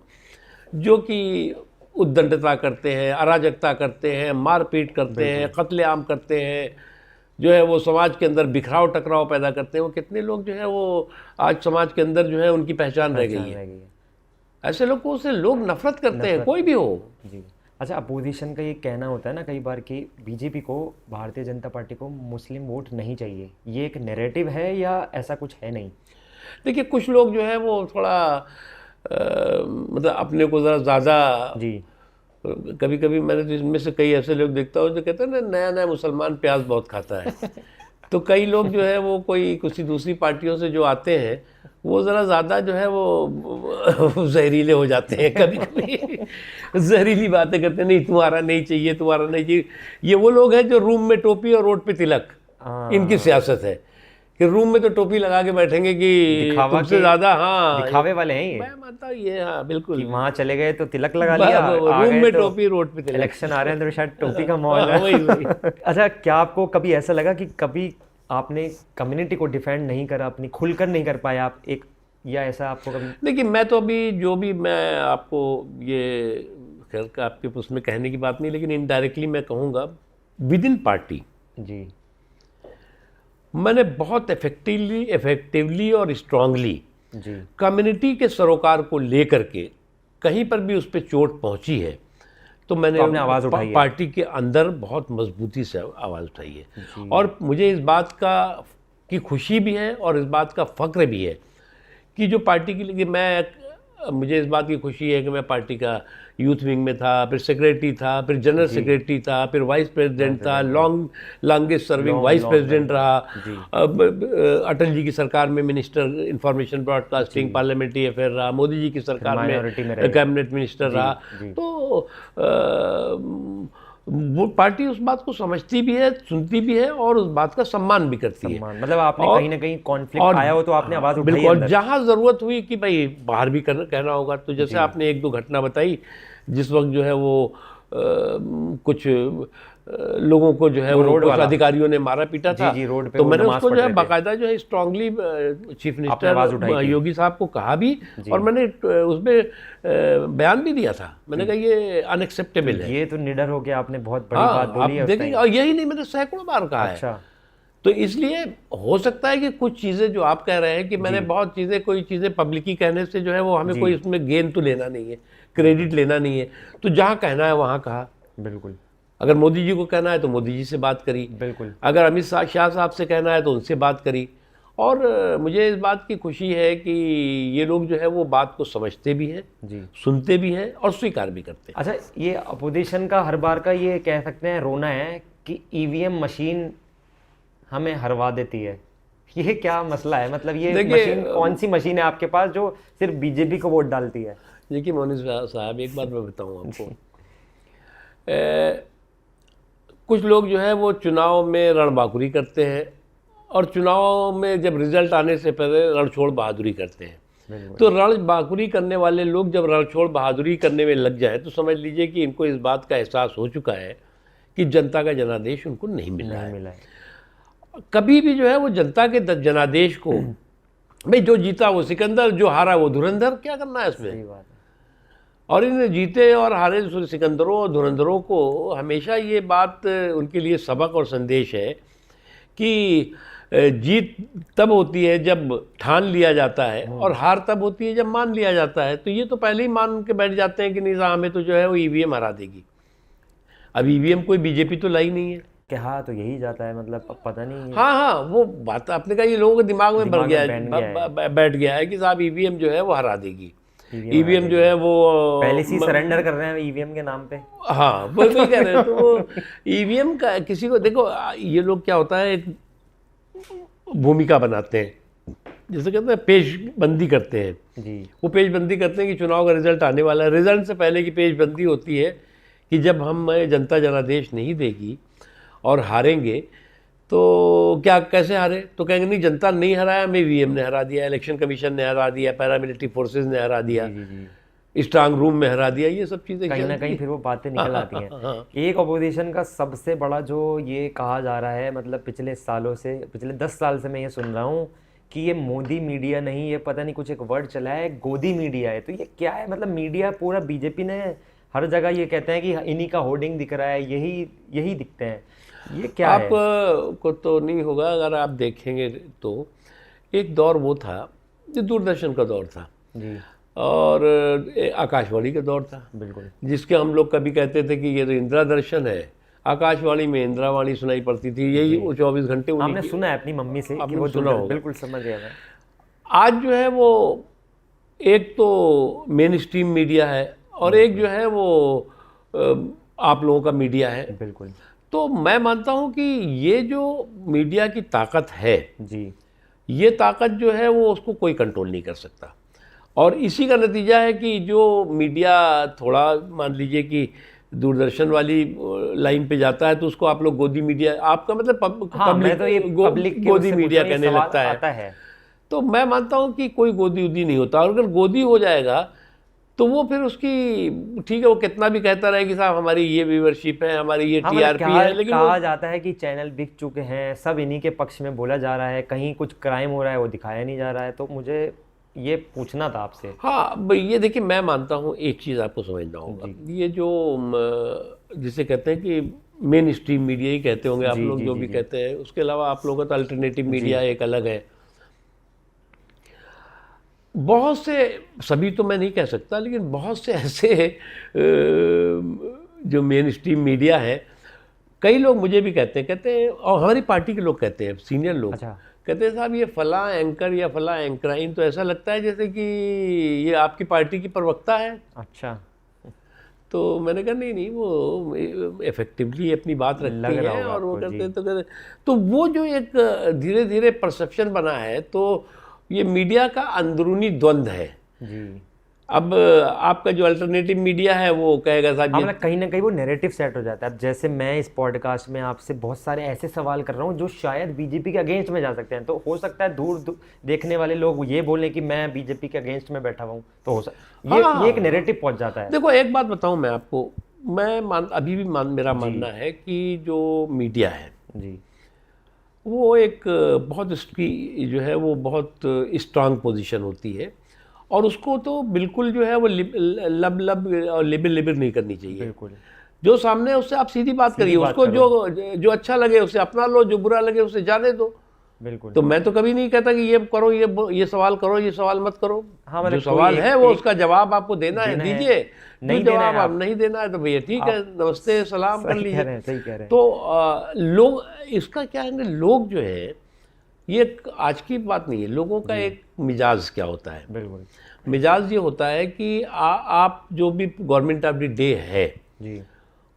जो कि उद्दंडता करते हैं, अराजकता करते हैं, मारपीट करते हैं, कत्लेआम करते हैं, जो है वो समाज के अंदर बिखराव टकराव पैदा करते हैं। वो कितने लोग जो है वो आज समाज के अंदर जो है उनकी पहचान रह गई है। ऐसे लोगों से लोग नफरत करते हैं, कोई भी हो। जी। अच्छा, अपोजिशन का ये कहना होता है ना कई बार कि बीजेपी को, भारतीय जनता पार्टी को मुस्लिम वोट नहीं चाहिए, ये एक नैरेटिव है या ऐसा कुछ है नहीं? देखिए, कुछ लोग जो है वो थोड़ा मतलब अपने को ज़रा ज़्यादा, जी कभी कभी मैंने तो इनमें से कई ऐसे लोग देखता हूँ जो कहते हैं ना, नया नया मुसलमान प्याज बहुत खाता है। तो कई लोग जो है वो कोई किसी दूसरी पार्टियों से जो आते हैं वो ज़रा ज़्यादा जो है वो जहरीले हो जाते हैं, कभी कभी जहरीली बातें करते हैं, नहीं तुम्हारा नहीं चाहिए, तुम्हारा नहीं चाहिए। ये वो लोग हैं जो रूम में टोपी और रोड पे तिलक, इनकी सियासत है कि रूम में तो टोपी लगा के बैठेंगे कि तुमसे ज़्यादा, हाँ दिखावे वाले हैं ये। मैं मानता हूँ ये, हाँ बिल्कुल, कि वहाँ चले गए तो तिलक लगा लिया, रूम में टोपी रोड पे तिलक। इलेक्शन आ रहे हैं तो शायद टोपी का माहौल है। अच्छा, क्या आपको कभी ऐसा लगा कि कभी आपने कम्युनिटी को डिफेंड नहीं करा, अपनी खुलकर नहीं कर पाया आप एक, या ऐसा आपको कभी? देखिए, मैं तो अभी जो भी, मैं आपको ये खैर का आपके उसमें कहने की बात नहीं, लेकिन इनडायरेक्टली मैं कहूँगा, विद इन पार्टी जी मैंने बहुत इफेक्टिवली और स्ट्रांगली जी कम्युनिटी के सरोकार को लेकर के कहीं पर भी उस पर चोट पहुंची है तो मैंने तो आपने आवाज़ उठाई है। पार्टी के अंदर बहुत मजबूती से आवाज़ उठाई है। और मुझे इस बात की खुशी भी है और इस बात का फक्र भी है कि जो पार्टी के लिए मुझे इस बात की खुशी है कि मैं पार्टी का यूथ विंग में था, फिर सेक्रेटरी था, फिर जनरल सेक्रेटरी था, फिर वाइस प्रेसिडेंट था, लॉन्गेस्ट सर्विंग वाइस प्रेसिडेंट रहा। अब अटल जी की सरकार में minister information broadcasting parliamentary affair रहा, मोदी जी की सरकार में कैबिनेट मिनिस्टर रहा। तो वो पार्टी उस बात को समझती भी है, सुनती भी है और उस बात का सम्मान भी करती है। मतलब आपने कहीं ना कहीं कॉन्फ्लिक्ट आया हो तो आपने आवाज़ उठाई बिल्कुल, अंदर। जहाँ ज़रूरत हुई कि भाई बाहर भी कहना होगा, तो जैसे आपने एक दो घटना बताई जिस वक्त जो है वो कुछ लोगों को जो है वो कुछ अधिकारियों ने मारा पीटा था, रोड पे, तो मैंने उसको जो है बाकायदा जो है स्ट्रांगली चीफ मिनिस्टर योगी साहब को कहा भी और मैंने उसमें बयान भी दिया था। मैंने कहा ये अनएक्सेप्टेबल है। ये तो निडर हो गया, आपने बहुत बड़ी बात बोली है। देखिए, और यही नहीं, मैंने सैकड़ों बार कहा है। तो इसलिए हो सकता है कि कुछ चीज़ें जो आप कह रहे हैं कि मैंने बहुत चीज़ें, कोई चीज़ें पब्लिकी कहने से जो है वो हमें कोई इसमें गेन तो लेना नहीं है, क्रेडिट लेना नहीं है, तो जहाँ कहना है वहाँ कहा। बिल्कुल, अगर मोदी जी को कहना है तो मोदी जी से बात करी, बिल्कुल, अगर अमित शाह साहब से कहना है तो उनसे बात करी। और मुझे इस बात की खुशी है कि ये लोग जो है वो बात को समझते भी हैं, सुनते भी हैं और स्वीकार भी करते हैं। अच्छा, ये अपोजिशन का हर बार का ये कह सकते हैं रोना है कि ईवीएम मशीन हमें हरवा देती है। ये क्या मसला है? मतलब ये मशीन, कौन सी मशीन है आपके पास जो सिर्फ बीजेपी को वोट डालती है? देखिए मोनिस साहब, एक बात मैं बताऊं आपको, कुछ लोग जो है वो चुनाव में रणबांकुरी करते हैं और चुनाव में जब रिजल्ट आने से पहले रणछोड़ बहादुरी करते हैं। तो रणबांकुरी करने वाले लोग जब रणछोड़ बहादुरी करने में लग जाए तो समझ लीजिए कि इनको इस बात का एहसास हो चुका है कि जनता का जनादेश उनको नहीं मिला है। कभी भी जो है वो जनता के जनादेश को, भाई जो जीता वो सिकंदर, जो हारा वो धुरंधर, क्या करना है इसमें? और इन जीते और हारे सिकंदरों और धुरंधरों को हमेशा ये बात उनके लिए सबक और संदेश है कि जीत तब होती है जब ठान लिया जाता है और हार तब होती है जब मान लिया जाता है। तो ये तो पहले ही मान के बैठ जाते हैं कि नहीं हमें तो जो है वो ईवीएम हरा देगी। अब ईवीएम कोई बीजेपी तो लाई नहीं है। कहा तो यही जाता है, मतलब पता नहीं है। हाँ, वो बात आपने कहा, ये लोगों के दिमाग में बैठ गया है कि साहब ईवीएम जो है वो हरा देगी। ईवीएम जो है वो पहले से सरेंडर कर रहे हैं ईवीएम के नाम पे। हाँ, वो कह रहे हैं। तो वो ईवीएम का किसी को, देखो ये लोग क्या होता है, एक भूमिका बनाते हैं, जैसे कहते हैं पेशबंदी करते हैं जी। वो पेशबंदी करते हैं कि चुनाव का रिजल्ट आने वाला है। रिजल्ट से पहले की पेशबंदी होती है कि जब हम जनता जनादेश नहीं देगी और हारेंगे तो क्या कैसे हारे? तो कहेंगे नहीं, जनता ने नहीं हराया, हमें ईवीएम ने हरा दिया, इलेक्शन कमीशन ने हरा दिया, पैरामिलिट्री फोर्सेज ने हरा दिया, जी जी। स्ट्रांग रूम में हरा दिया, ये सब चीज़ें कहीं ना चलती कहीं हैं। फिर वो बातें निकल आती हैं। हाँ। एक अपोजिशन का सबसे बड़ा जो ये कहा जा रहा है, मतलब पिछले सालों से, पिछले 10 साल से मैं ये सुन रहा हूँ कि ये मोदी मीडिया नहीं, ये पता नहीं कुछ एक वर्ड चला है, गोदी मीडिया है। तो ये क्या है? मतलब मीडिया पूरा बीजेपी ने हर जगह ये कहते हैं कि इन्हीं का होर्डिंग दिख रहा है, यही यही दिखते हैं। ये क्या आप है? को तो नहीं होगा, अगर आप देखेंगे तो एक दौर वो था जो दूरदर्शन का दौर था जी और आकाशवाणी का दौर था, बिल्कुल। जिसके हम लोग कभी कहते थे कि ये तो इंदिरा दर्शन है। आकाशवाणी में इंदिरावाणी सुनाई पड़ती थी, यही वो 24 घंटे उन्हीं हमने की। सुना है अपनी मम्मी से कि आपने वो सुना होगा। बिल्कुल समझ गया मैं। आज जो है वो एक तो मेन स्ट्रीम मीडिया है और एक जो है वो आप लोगों का मीडिया है। बिल्कुल तो मैं मानता हूँ कि ये जो मीडिया की ताकत है, जी ये ताकत जो है वो उसको कोई कंट्रोल नहीं कर सकता। और इसी का नतीजा है कि जो मीडिया थोड़ा मान लीजिए कि दूरदर्शन वाली लाइन पे जाता है तो उसको आप लोग गोदी मीडिया, आपका मतलब हाँ, मैं तो ये पब्लिक के गोदी उससे मीडिया पूछ रहा हूँ, ये कहने सवाल लगता है। आता है। तो मैं मानता हूँ कि कोई गोदी उदी नहीं होता, और अगर गोदी हो जाएगा तो वो फिर उसकी ठीक है, वो कितना भी कहता रहे कि साहब हमारी ये व्यूअरशिप है, हमारी ये हाँ, मतलब टीआरपी है, लेकिन कहा जाता है कि चैनल बिक चुके हैं, सब इन्हीं के पक्ष में बोला जा रहा है, कहीं कुछ क्राइम हो रहा है वो दिखाया नहीं जा रहा है। तो मुझे ये पूछना था आपसे। हाँ ये देखिए, मैं मानता हूँ एक चीज़ आपको समझना होगा, ये जो जिसे कहते हैं कि मेन स्ट्रीम मीडिया ही कहते होंगे आप जी, लोग, जी, जो जी, भी जी। कहते हैं, उसके अलावा आप लोगों का तो अल्टरनेटिव मीडिया एक अलग है। बहुत से, सभी तो मैं नहीं कह सकता, लेकिन बहुत से ऐसे जो मेन स्ट्रीम मीडिया है, कई लोग मुझे भी कहते हैं और हमारी पार्टी के लोग कहते हैं, सीनियर लोग अच्छा कहते हैं साहब ये फला एंकर या फला एंकराइन तो ऐसा लगता है जैसे कि ये आपकी पार्टी की प्रवक्ता है। अच्छा तो मैंने कहा नहीं नहीं, वो इफेक्टिवली अपनी बात रखती लग रहा हैं होगा और वो आपको, करते जी। हैं, तो वो जो एक धीरे धीरे परसेप्शन बना है, तो ये मीडिया का अंदरूनी द्वंद्व है। जी अब आपका जो अल्टरनेटिव मीडिया है वो कहेगा साहब हाँ, ये मतलब कहीं ना कहीं वो नैरेटिव सेट हो जाता है। अब जैसे मैं इस पॉडकास्ट में आपसे बहुत सारे ऐसे सवाल कर रहा हूँ जो शायद बीजेपी के अगेंस्ट में जा सकते हैं, तो हो सकता है दूर देखने वाले लोग ये बोलें कि मैं बीजेपी के अगेंस्ट में बैठा हुआ हूँ, तो हो सकता ये एक नैरेटिव पहुंच जाता है। देखो एक बात बताऊं मैं आपको, अभी भी मेरा मानना है कि जो मीडिया है जी वो एक बहुत, इसकी जो है वो बहुत स्ट्रांग पोजीशन होती है, और उसको तो बिल्कुल जो है वो लब लब और लिबिर लिबिर नहीं करनी चाहिए। बिल्कुल जो सामने है उससे आप सीधी बात करिए, बात उसको जो अच्छा लगे उसे अपना लो, जो बुरा लगे उसे जाने दो। बिल्कुल। तो मैं तो कभी नहीं कहता कि ये करो, ये सवाल करो, ये सवाल मत करो। हाँ, मतलब जो सवाल है वो उसका जवाब आपको देना है, दीजिए। नहीं जो जवाब आप नहीं देना है तो भैया ठीक है, नमस्ते सलाम कर लीजिए। सही कह रहे हैं। तो लोग, इसका क्या है, लोग जो है, ये आज की बात नहीं है, लोगों का एक मिजाज क्या होता है, बिल्कुल मिजाज ये होता है कि आप जो भी गवर्नमेंट ऑफ द डे है जी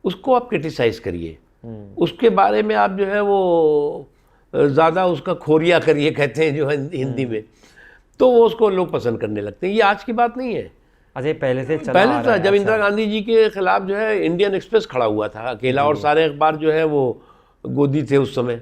उसको आप क्रिटिसाइज करिए, उसके बारे में आप जो है वो ज़्यादा उसका खोरिया करिए, कहते हैं जो हिंदी में, तो वो उसको लोग पसंद करने लगते हैं। ये आज की बात नहीं है, अच्छा, पहले से चला पहले आ था। रहा है। जब अच्छा। इंदिरा गांधी जी के खिलाफ जो है इंडियन एक्सप्रेस खड़ा हुआ था अकेला, और सारे अखबार जो है वो गोदी थे उस समय,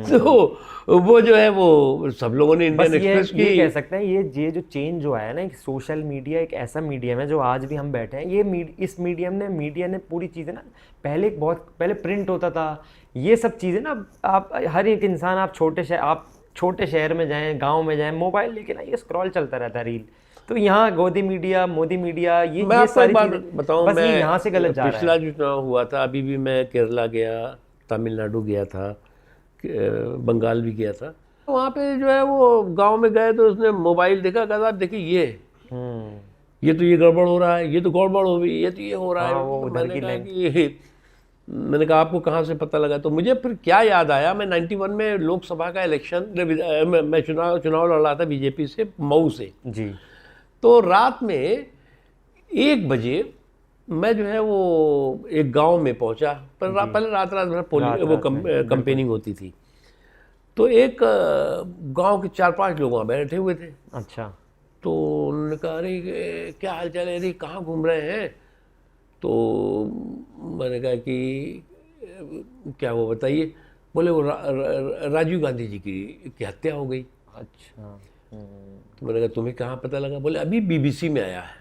तो वो जो है वो सब लोगों ने इंडियन एक्सप्रेस ये कह की। सकते हैं, ये जो चेंज जो आया है ना, कि सोशल मीडिया एक ऐसा मीडियम है जो आज भी हम बैठे हैं, इस मीडिया ने पूरी चीज़ें ना, पहले प्रिंट होता था, ये सब चीज़ें ना, आप हर एक इंसान, आप छोटे शहर में जाएं, गांव में जाएं, मोबाइल लेके ना ये स्क्रॉल चलता रहता है, रील। तो यहाँ गोदी मीडिया, मोदी मीडिया, मैं ये आपको सारी एक बात चीज़ें, बताऊं, बस ये मैं यहाँ से गलत जा रहा पिछला है। जो चुनाव हुआ था, अभी भी मैं केरला गया, तमिलनाडु गया था, बंगाल भी गया था। वहाँ पे जो है वो गांव में गए तो उसने मोबाइल देखा, कहा साहब देखिए ये तो ये गड़बड़ हो रहा है, ये तो गड़बड़ हो गई, ये तो ये हो रहा हाँ, है। वो उधर की मैंने कहा आपको कहाँ से पता लगा? तो मुझे फिर क्या याद आया, मैं 91 में लोकसभा का इलेक्शन, मैं चुनाव लड़ रहा था बीजेपी से, मऊ से जी तो रात में 1 बजे मैं जो है वो एक गांव में पहुंचा, पर पहले रात भर कंपेनिंग होती थी। तो एक गांव के 4-5 लोग वहाँ बैठे हुए थे। अच्छा तो उन्होंने कहा अरे क्या हाल चाल है, अरे कहाँ घूम रहे हैं? तो मैंने कहा कि क्या वो बताइए। बोले वो राजीव गांधी जी की हत्या हो गई। अच्छा। तो मैंने कहा तुम्हें कहाँ पता लगा? बोले अभी बीबीसी में आया है।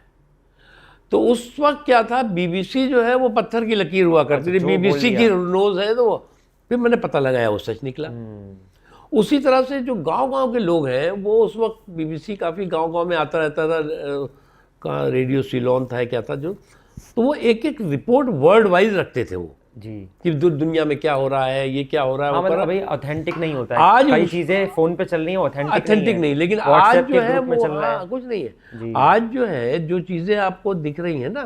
तो उस वक्त क्या था, बीबीसी जो है वो पत्थर की लकीर हुआ करती थी, जो बोल बीबीसी दिया। की नोज है तो फिर मैंने पता लगाया, वो सच निकला। उसी तरह से जो गांव-गांव के लोग हैं वो उस वक्त बीबीसी काफ़ी गांव-गांव में आता रहता था, कहाँ रेडियो सिलोन था क्या था जो, तो वो एक एक रिपोर्ट वर्ल्ड वाइज रखते थे वो जी। कि दुनिया में क्या हो रहा है, ये क्या हो रहा है, हाँ, वो मतलब कर अभी ऑथेंटिक नहीं होता है। आज कई चीजें फोन पे चल रही हैं, ऑथेंटिक नहीं, लेकिन आज व्हाट्सएप जो के है ग्रुप में वो चल रहा है। हाँ कुछ नहीं है। जी। आज जो है जो चीज़ें आपको दिख रही हैं ना,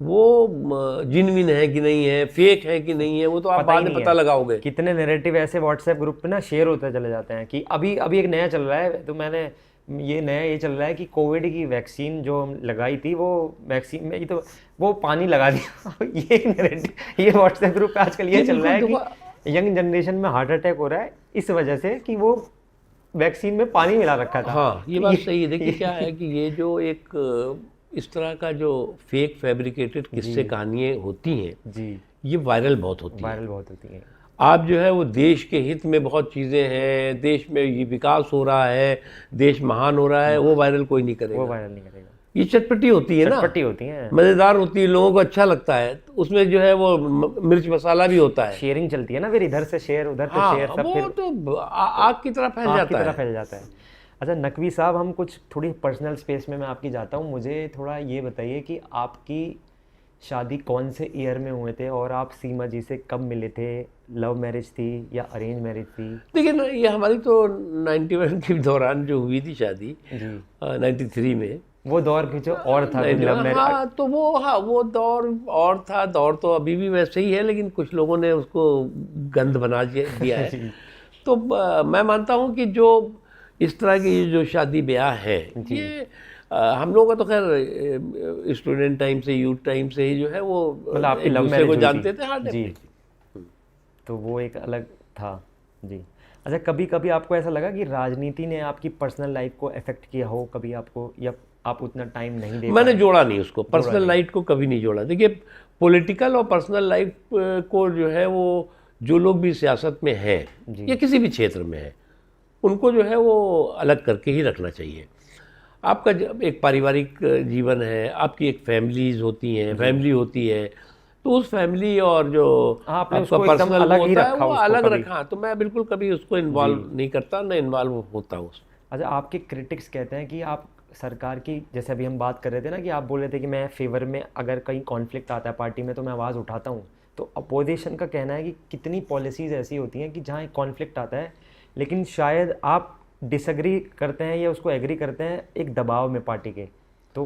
वो जिनविन है कि नहीं है, फेक है कि नहीं है, वो तो आप पता ही बाद में नहीं पता है। लगाओगे। कितने नैरेटिव ऐसे व्हाट्सएप ग्रुप पे ना शेयर होते चले जाते हैं कि अभी अभी एक नया चल रहा है, तो मैंने ये चल रहा है कि कोविड की वैक्सीन जो हम लगाई थी, वो वैक्सीन में ये तो वो पानी लगा दिया। ये एक नैरेटिव, ये व्हाट्सएप ग्रुप पे आजकल ये चल रहा है कि यंग जनरेशन में हार्ट अटैक हो रहा है इस वजह से कि वो वैक्सीन में पानी मिला रखा था। हाँ, ये बात सही है। देखिए क्या है कि ये जो एक इस तरह का जो फेक फैब्रिकेटेड किस्से कहानियाँ होती हैं, जी, ये वायरल बहुत होती हैं। वायरल बहुत होती है। आप जो है वो देश के हित में बहुत चीज़ें हैं, देश में ये विकास हो रहा है, देश महान हो रहा है, वो वायरल कोई नहीं वो करेगा। वायरल नहीं करेगा। ये चटपटी होती है ना, चटपटी होती हैं, मज़ेदार होती है, लोगों को अच्छा लगता है, तो उसमें जो है वो मिर्च मसाला भी होता है। शेयरिंग चलती है ना, फिर इधर से शेयर उधर से हाँ, शेयर, सब वो फिर तो आग की तरह फैल आग की जाता तरह है। फैल जाता है। अच्छा नकवी साहब, हम कुछ थोड़ी पर्सनल स्पेस में मैं आपकी जाता हूँ। मुझे थोड़ा ये बताइए कि आपकी शादी कौन से ईयर में हुए थे और आप सीमा जी से कब मिले थे? लव मैरिज थी या अरेंज मैरिज थी? देखिए ना, ये हमारी तो 91 के दौरान जो हुई थी शादी, जी। 93 में, वो दौर कुछ और था, कुछ लव मैरिज। हाँ तो वो, हाँ वो दौर और था। दौर तो अभी भी वैसे ही है, लेकिन कुछ लोगों ने उसको गंद बना दिया है। जी। तो मैं मानता हूँ कि जो इस तरह की जो शादी ब्याह है, ये हम लोगों का तो खैर स्टूडेंट टाइम से, यूथ टाइम से ही जो है वो मतलब आपकी एक लव दूसरे मैरिज को हुई जानते थी? थे। हाँ, जी। तो वो एक अलग था। जी। अच्छा, कभी कभी आपको ऐसा लगा कि राजनीति ने आपकी पर्सनल लाइफ को अफेक्ट किया हो कभी आपको, या आप उतना टाइम नहीं दे मैंने पाए? जोड़ा नहीं उसको, पर्सनल लाइफ को कभी नहीं जोड़ा। देखिए, पॉलिटिकल और पर्सनल लाइफ को जो है वो, जो लोग भी सियासत में हैं या किसी भी क्षेत्र में हैं, उनको जो है वो अलग करके ही रखना चाहिए। आपका जब एक पारिवारिक जीवन है, आपकी एक फैमिलीज होती हैं, फैमिली होती है, तो उस फैमिली और जो हाँ, आपने आपका उसको एकदम पर्सनल अलग ही होता है रखा वो उसको अलग कभी। रखा। तो मैं बिल्कुल कभी उसको इन्वॉल्व नहीं करता, न इन्वॉल्व होता हूँ। अच्छा, आपके क्रिटिक्स कहते हैं कि आप सरकार की, जैसे अभी हम बात कर रहे थे ना कि आप बोल रहे थे कि मैं फेवर में, अगर कहीं कॉन्फ्लिक्ट आता है पार्टी में तो मैं आवाज़ उठाता हूँ, तो अपोजिशन का कहना है कि कितनी पॉलिसीज़ ऐसी होती हैं कि जहाँ एक कॉन्फ्लिक्ट आता है लेकिन शायद आप डिसएग्री करते हैं या उसको एग्री करते हैं एक दबाव में पार्टी के, तो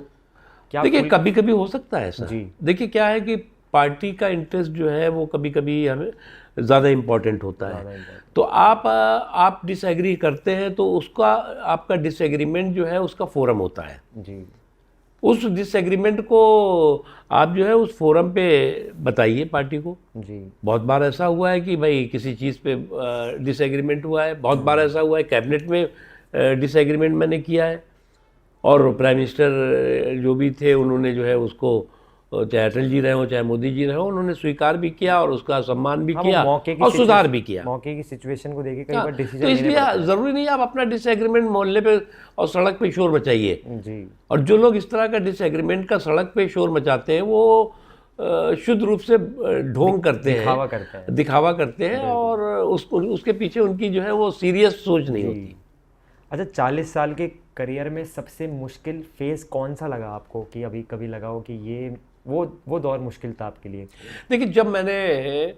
क्या देखिए, कभी कभी हो सकता है ऐसा। जी। देखिए क्या है कि पार्टी का इंटरेस्ट जो है वो कभी कभी हमें ज़्यादा इम्पोर्टेंट होता है। तो आप डिसएग्री करते हैं तो उसका, आपका डिसएग्रीमेंट जो है उसका फोरम होता है। जी। उस डिसएग्रीमेंट को आप जो है उस फोरम पे बताइए पार्टी को। जी। बहुत बार ऐसा हुआ है कि भाई किसी चीज़ पे डिसएग्रीमेंट हुआ है, बहुत बार ऐसा हुआ है कैबिनेट में डिसएग्रीमेंट मैंने किया है, और प्राइम मिनिस्टर जो भी थे उन्होंने जो है उसको, चाहे अटल जी रहे हो चाहे मोदी जी रहे हो, उन्होंने स्वीकार भी किया और उसका सम्मान भी हाँ, किया और सुधार भी किया। मौके की सिचुएशन को देखे कई हाँ, बार तो डिसीजन इसलिए ज़रूरी नहीं आप अपना डिसएग्रीमेंट मोहल्ले पे और सड़क पे शोर मचाइए। जी। और जो लोग इस तरह का डिसएग्रीमेंट का सड़क पे शोर मचाते हैं वो शुद्ध रूप से ढोंग करते हैं, दिखावा करते हैं और उसके पीछे उनकी जो है वो सीरियस सोच नहीं होती। अच्छा, 40 साल के करियर में सबसे मुश्किल फेज कौन सा लगा आपको, कि अभी कभी लगा हो कि ये वो दौर मुश्किल था आपके लिए? देखिए, जब मैंने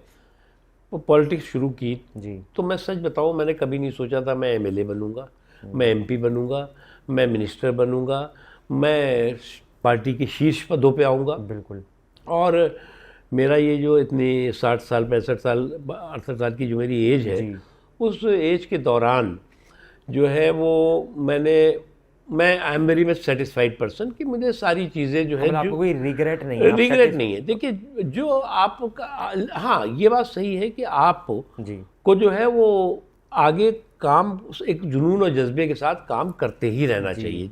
पॉलिटिक्स शुरू की जी। तो मैं सच बताऊं, मैंने कभी नहीं सोचा था मैं एमएलए बनूंगा, मैं एमपी बनूंगा, मैं मिनिस्टर बनूंगा, मैं पार्टी के शीर्ष पदों पे आऊँगा। बिल्कुल। और मेरा ये जो इतनी 60 साल 65 साल 68 साल की जो मेरी एज है, उस एज के दौरान जो है वो मैं I am very much satisfied person कि मुझे सारी चीज़ें जो है, आपको कोई रिग्रेट नहीं है? रिग्रेट नहीं है। देखिए, जो आपका, हाँ ये बात सही है कि आप जी को जो है वो आगे काम एक जुनून और जज्बे के साथ काम करते ही रहना चाहिए,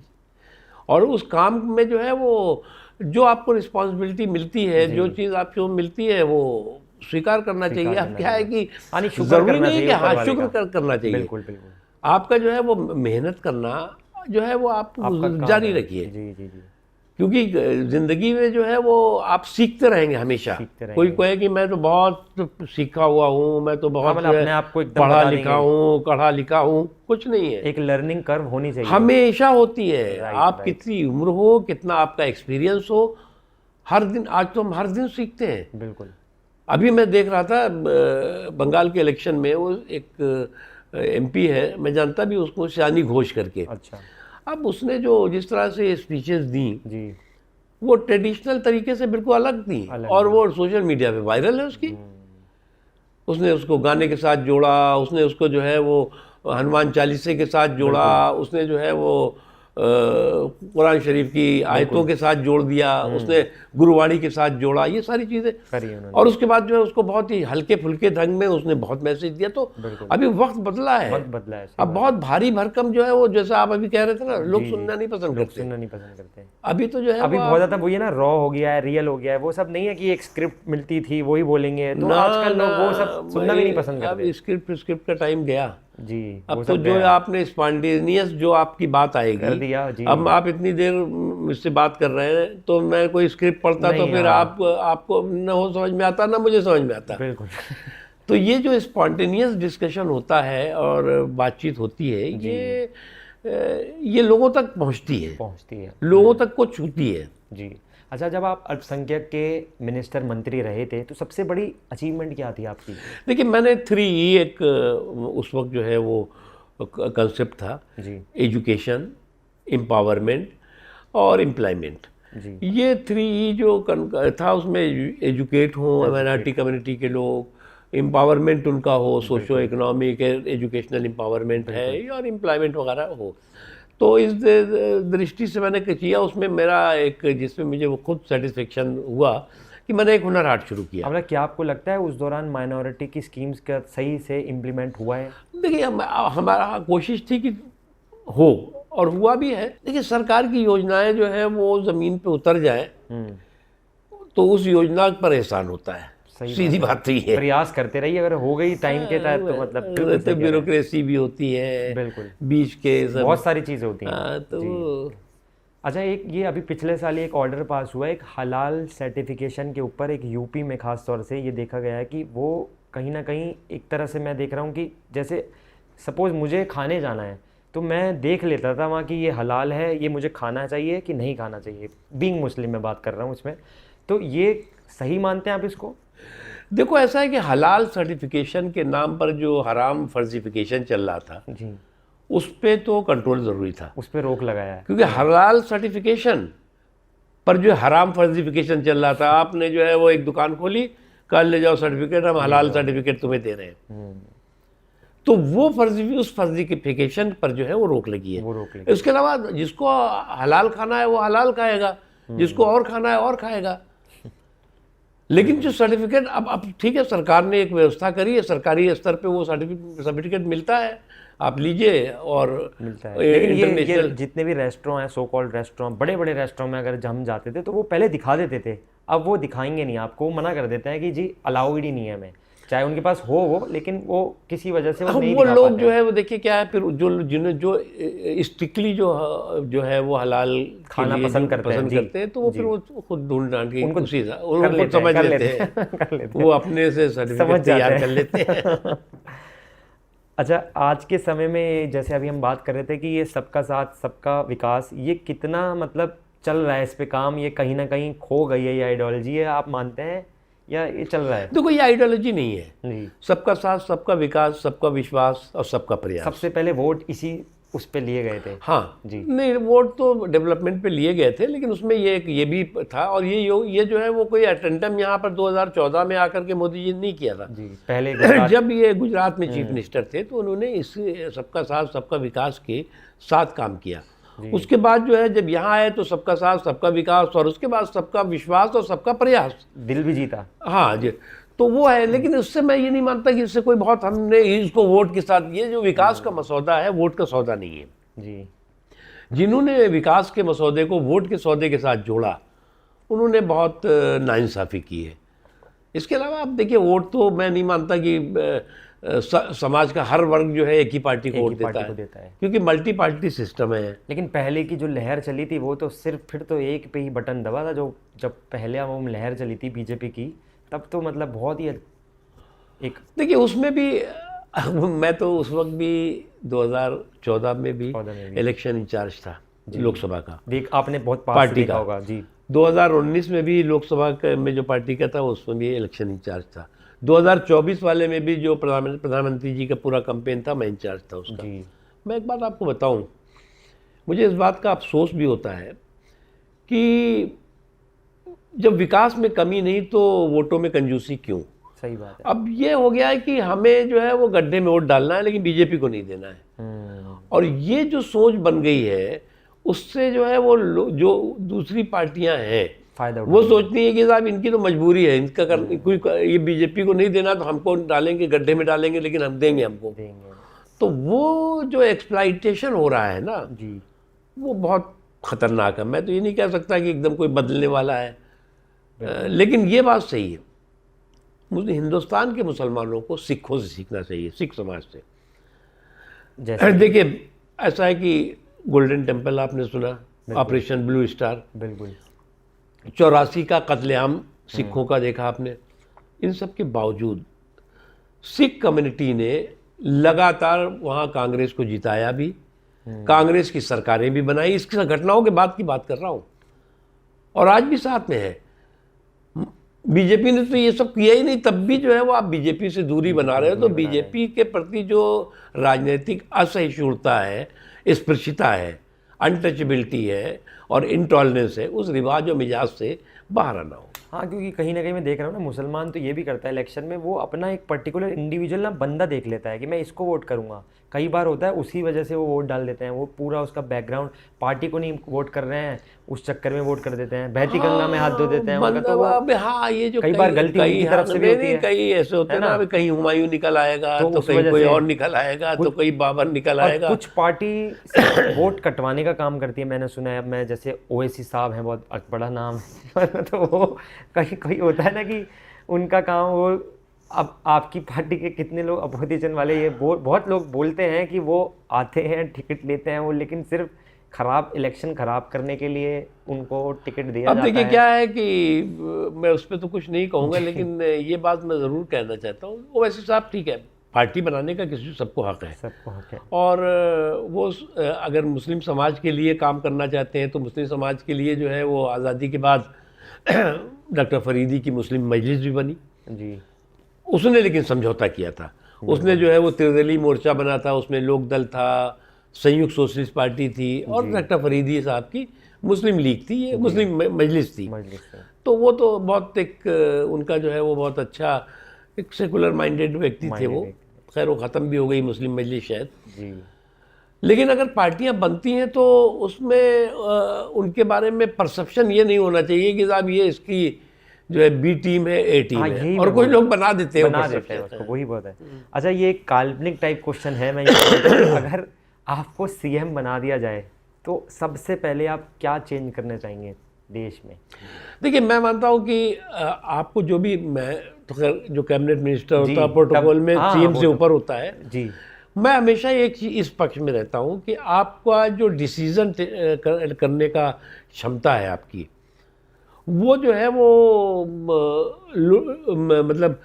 और उस काम में जो है वो जो आपको रिस्पॉन्सिबिलिटी मिलती है, जो चीज़ आपको मिलती है वो स्वीकार करना चाहिए। अब क्या है कि यानी शुक्र जरूरी करना नहीं चाहिए कि ऊपर हाँ वाले शुक्र का। करना चाहिए। बिल्कुल बिल्कुल। आपका जो है वो मेहनत करना जो है वो आप आपका काम जारी है। रखिए, जी जी जी। क्योंकि जिंदगी में जो है वो आप सीखते रहेंगे हमेशा। सीखते रहेंगे। कोई कहे कि मैं तो बहुत सीखा हुआ हूँ, मैं तो बहुत मतलब अपने आप को एकदम पढ़ा बता लिखा देंगे। हूँ, पढ़ा लिखा हूँ, कुछ नहीं है। एक लर्निंग कर्व होनी चाहिए। हमेशा होती है। राइट, आप राइट। कितनी उम्र हो, कितना आपका एक्सपीरियंस हो, हर दिन, आज तो हम हर दिन सीखते हैं। बिल्कुल। अभी मैं देख रहा था बंगाल के इलेक्शन में, वो एक एमपी है, मैं जानता भी उसको, शानी घोष करके। अच्छा। अब उसने जो जिस तरह से स्पीचेस दी, जी। वो ट्रेडिशनल तरीके से बिल्कुल अलग थी, अलग और वो सोशल मीडिया पे वायरल है उसकी। उसने उसको गाने के साथ जोड़ा, उसने उसको जो है वो हनुमान चालीसे के साथ जोड़ा, उसने जो है वो कुरान शरीफ की आयतों के साथ जोड़ दिया, उसने गुरुवाणी के साथ जोड़ा, ये सारी चीज़ें करी उन्होंने। और उसके बाद जो है उसको बहुत ही हल्के फुल्के ढंग में उसने बहुत मैसेज दिया। तो बिल्कुल। अभी वक्त बदला है, वक्त बदला है। अब बहुत भारी भरकम जो है वो, जैसा आप अभी कह रहे थे ना, लोग जी, सुनना नहीं पसंद लोग करते। सुनना नहीं पसंद करते। अभी तो जो है अभी वो बहुत ज़्यादा वही है ना, रॉ हो गया है, रियल हो गया है। वो सब नहीं है कि एक स्क्रिप्ट मिलती थी वही बोलेंगे, तो आजकल लोग वो सब सुनना भी नहीं पसंद करते। अब स्क्रिप्ट का टाइम गया जी। अब वो तो सब जो गया। आपने स्पॉन्टेनियस जो आपकी बात कर आएगी, दिया जी। अब आप इतनी देर मुझसे बात कर रहे हैं, तो मैं कोई स्क्रिप्ट पढ़ता तो नहीं, फिर हाँ। आपको न हो समझ में आता, ना मुझे समझ में आता। बिल्कुल। तो ये जो स्पॉन्टेनियस डिस्कशन होता है और बातचीत होती है, ये लोगों तक पहुंचती है, लोगों तक को छूती है। जी। अच्छा, जब आप अल्पसंख्यक के मिनिस्टर मंत्री रहे थे, तो सबसे बड़ी अचीवमेंट क्या थी आपकी? देखिए, मैंने 3E एक उस वक्त जो है वो कंसेप्ट था जी। एजुकेशन, एम्पावरमेंट और एम्प्लॉयमेंट। जी। ये 3E जो था, उसमें एजुकेट हो माइनॉरिटी कम्युनिटी के लोग, एम्पावरमेंट उनका हो, सोशो इकोनॉमिक एजुकेशनल एम्पावरमेंट है, और एम्प्लॉयमेंट वगैरह हो। तो इस दृष्टि से मैंने किया, उसमें मेरा एक, जिसमें मुझे वो खुद सेटिस्फेक्शन हुआ कि मैंने एक हुनर हाट शुरू किया। अब क्या आपको लगता है उस दौरान माइनॉरिटी की स्कीम्स का सही से इम्प्लीमेंट हुआ है? देखिए, हमारा कोशिश थी कि हो, और हुआ भी है। देखिए, सरकार की योजनाएं जो है वो ज़मीन पे उतर जाए तो उस योजना पर एहसान होता है। सीधी बात ही है। प्रयास करते रहिए, अगर हो गई टाइम के तहत तो मतलब बिल्कुल सही कह रहे हैं। ब्यूरोक्रेसी भी होती है, बिल्कुल बीच के बहुत सारी चीज़ें होती हैं। तो अच्छा, एक ये अभी पिछले साल एक ऑर्डर पास हुआ है एक हलाल सर्टिफिकेशन के ऊपर, एक यूपी में खास तौर से ये देखा गया है कि वो कहीं ना कहीं एक तरह से मैं देख रहा हूँ कि जैसे सपोज़ मुझे खाने जाना है तो मैं देख लेता था वहाँ कि ये हलाल है, ये मुझे खाना चाहिए कि नहीं खाना चाहिए, बीइंग मुस्लिम मैं बात कर रहा हूँ इसमें। तो ये सही मानते हैं आप इसको? देखो, ऐसा है कि हलाल सर्टिफिकेशन के नाम पर जो हराम फर्जिफिकेशन चल रहा था जी, उस पे तो कंट्रोल ज़रूरी था, उस पे रोक लगाया है। क्योंकि हलाल सर्टिफिकेशन पर जो हराम फर्जिफिकेशन चल रहा था, आपने जो है वो एक दुकान खोली, कल ले जाओ सर्टिफिकेट, हम हलाल सर्टिफिकेट तुम्हें दे रहे हैं, तो वो उस फर्जिफिकेशन पर जो है वो रोक लगी है। वो रोक लगी। इसके अलावा जिसको हलाल खाना है वो हलाल खाएगा, जिसको और खाना है और खाएगा। लेकिन जो सर्टिफिकेट, अब ठीक है, सरकार ने एक व्यवस्था करी है, सरकारी स्तर पे वो सर्टिफिकेट मिलता है, आप लीजिए और मिलता है। लेकिन ये जितने भी रेस्टोरेंट हैं, सो कॉल्ड रेस्टोरेंट, बड़े बड़े रेस्टोरेंट में अगर हम जाते थे तो वो पहले दिखा देते थे, अब वो दिखाएंगे नहीं, आपको मना कर देते हैं कि जी अलाउड ही नहीं है हमें, चाहे उनके पास हो वो, लेकिन वो किसी वजह से वो नहीं वो दिखा लोग पाते जो हैं। है वो देखिए क्या है, फिर जो स्ट्रिक्टली जो है वो हलाल खाना पसंद करते हैं तो वो फिर वो खुद ढूंढ ढांढ के उनको उनको कर समझ लेते लेते हैं, हैं, कर लेते हैं। वो अपने से सर्टिफिकेट तैयार कर लेते हैं। अच्छा, आज के समय में जैसे अभी हम बात कर रहे थे कि ये सबका साथ सबका विकास, ये कितना मतलब चल रहा है, इस पे काम, ये कहीं ना कहीं खो गई है, ये आइडियोलॉजी है, आप मानते हैं या ये चल रहा है? देखो, ये आइडियोलॉजी नहीं है जी। सबका साथ सबका विकास, सबका विश्वास और सबका प्रयास। सबसे पहले वोट इसी उस पे लिए गए थे। हाँ जी। नहीं, वोट तो डेवलपमेंट पे लिए गए थे, लेकिन उसमें ये भी था, और ये जो है वो कोई अटेंडम यहाँ पर 2014 में आकर के मोदी जी ने नहीं किया था। जी, पहले जब ये गुजरात में चीफ मिनिस्टर थे तो उन्होंने इस सबका साथ सबका विकास के साथ काम किया। उसके बाद जो है जब यहाँ आए तो सबका साथ सबका विकास, और उसके बाद सबका विश्वास और सबका प्रयास, दिल भी जीता। हाँ जी, तो वो है। लेकिन उससे मैं ये नहीं मानता कि इससे कोई बहुत हमने इसको वोट के साथ, ये जो विकास का मसौदा है वोट का सौदा नहीं है जी। जिन्होंने विकास के मसौदे को वोट के सौदे के साथ जोड़ा, उन्होंने बहुत नाइंसाफ़ी की है। इसके अलावा आप देखिए, वोट तो मैं नहीं मानता कि समाज का हर वर्ग जो है एक ही पार्टी को वोट देता है, क्योंकि मल्टी पार्टी सिस्टम है। लेकिन पहले की जो लहर चली थी वो तो सिर्फ फिर तो एक पे ही बटन दबा था, जो जब पहले वो लहर चली थी बीजेपी की, तब तो मतलब बहुत ही एक, देखिए उसमें भी मैं तो उस वक्त भी 2014 में भी इलेक्शन इंचार्ज था लोकसभा का। आपने बहुत पास पार्टी देखा का होगा जी। 2019 में भी लोकसभा में जो पार्टी का था उसमें भी इलेक्शन इंचार्ज था। 2024 वाले में भी जो प्रधानमंत्री जी का पूरा कैंपेन था, मैं इंचार्ज था उसका जी। मैं एक बात आपको बताऊं, मुझे इस बात का अफसोस भी होता है कि जब विकास में कमी नहीं तो वोटों में कंजूसी क्यों। सही बात है। अब ये हो गया है कि हमें जो है वो गड्ढे में वोट डालना है, लेकिन बीजेपी को नहीं देना है। और ये जो सोच बन गई है, उससे जो है वो जो दूसरी पार्टियां हैं फायदा वो सोचती है कि साहब इनकी तो मजबूरी है, इनका कोई ये बीजेपी को नहीं देना तो हमको डालेंगे, गड्ढे में डालेंगे, लेकिन हम देंगे हमको। तो वो जो एक्सप्लॉइटेशन हो रहा है ना जी, वो बहुत खतरनाक है। मैं तो ये नहीं कह सकता कि एकदम कोई बदलने वाला है, लेकिन ये बात सही है, मुझे हिंदुस्तान के मुसलमानों को सिखों से सीखना चाहिए, सिख समाज से। देखिए ऐसा है कि गोल्डन टेम्पल आपने सुना, ऑपरेशन ब्लू स्टार, बिल्कुल 84 का कत्लेआम सिखों का देखा आपने। इन सब के बावजूद सिख कम्युनिटी ने लगातार वहाँ कांग्रेस को जिताया भी, कांग्रेस की सरकारें भी बनाई। इसकी घटनाओं के बाद की बात कर रहा हूँ, और आज भी साथ में है। बीजेपी ने तो ये सब किया ही नहीं, तब भी जो है वो आप बीजेपी से दूरी बना रहे हो। तो बीजेपी के प्रति जो राजनीतिक असहिष्णुता है, स्पर्शिता है, अनटचेबिलिटी है और इंटॉलरेंस है, उस रिवाज और मिजाज से बाहर आना हो। हाँ, क्योंकि कहीं ना कहीं मैं देख रहा हूँ ना, मुसलमान तो ये भी करता है इलेक्शन में, वो अपना एक पर्टिकुलर इंडिविजुअल ना बंदा देख लेता है कि मैं इसको वोट करूँगा। कई बार होता है उसी वजह से वो वोट डाल देते हैं, वो पूरा उसका बैकग्राउंड, पार्टी को नहीं वोट कर रहे हैं उस चक्कर में वोट कर देते हैं, बहती गंगा में हाथ धो देते हैं। मतलब हाँ, ये जो कई बार गलती उनकी तरफ से भी होती है। कई ऐसे होते हैं ना, कहीं हुमायूं निकल आएगा तो कहीं कोई और निकल आएगा, तो कोई बाबर निकल आएगा। कुछ पार्टी वोट कटवाने का काम करती है, मैंने सुना है। अब मैं जैसे ओवैसी साहब हैं, बहुत बड़ा नाम है तो वो कहीं होता है ना कि उनका काम वो, अब आपकी पार्टी के कितने लोग अपोजिशन वाले ये बहुत लोग बोलते हैं कि वो आते हैं टिकट लेते हैं वो, लेकिन सिर्फ खराब इलेक्शन खराब करने के लिए उनको टिकट दिया जाता है। अब देखिए क्या है कि मैं उस पर तो कुछ नहीं कहूँगा, लेकिन ये बात मैं ज़रूर कहना चाहता हूँ, वो वैसे साहब ठीक है, पार्टी बनाने का किसी सबको हक है, सबको हक है। और वो अगर मुस्लिम समाज के लिए काम करना चाहते हैं तो मुस्लिम समाज के लिए जो है वो आज़ादी के बाद डॉक्टर फरीदी की मुस्लिम मजलिस भी बनी जी। उसने लेकिन समझौता किया था, उसने जो है वो त्रिदलीय मोर्चा बना था, उसमें लोक दल था, संयुक्त सोशलिस्ट पार्टी थी और डॉक्टर फरीदी साहब की मुस्लिम लीग थी, ये मुस्लिम मजलिस थी। तो वो तो बहुत एक उनका जो है वो बहुत अच्छा एक सेकुलर माइंडेड व्यक्ति थे वो। खैर वो ख़त्म भी हो गई मुस्लिम मजलिस शायद जी। लेकिन अगर पार्टियां बनती हैं तो उसमें उनके बारे में परसेप्शन ये नहीं होना चाहिए कि साहब ये इसकी जो है बी टीम है, ए टीम है, और कुछ लोग बना देते हैं उसको, वही बात है। अच्छा, ये एक काल्पनिक टाइप क्वेश्चन है, मैं ये अगर आपको सीएम बना दिया जाए तो सबसे पहले आप क्या चेंज करना चाहेंगे देश में? देखिए मैं मानता हूँ कि आपको जो भी, मैं तो खैर जो कैबिनेट मिनिस्टर होता है प्रोटोकॉल में सीएम से ऊपर होता है जी। मैं हमेशा एक चीज इस पक्ष में रहता हूँ कि आपका जो डिसीजन करने का क्षमता है आपकी, वो जो है वो मतलब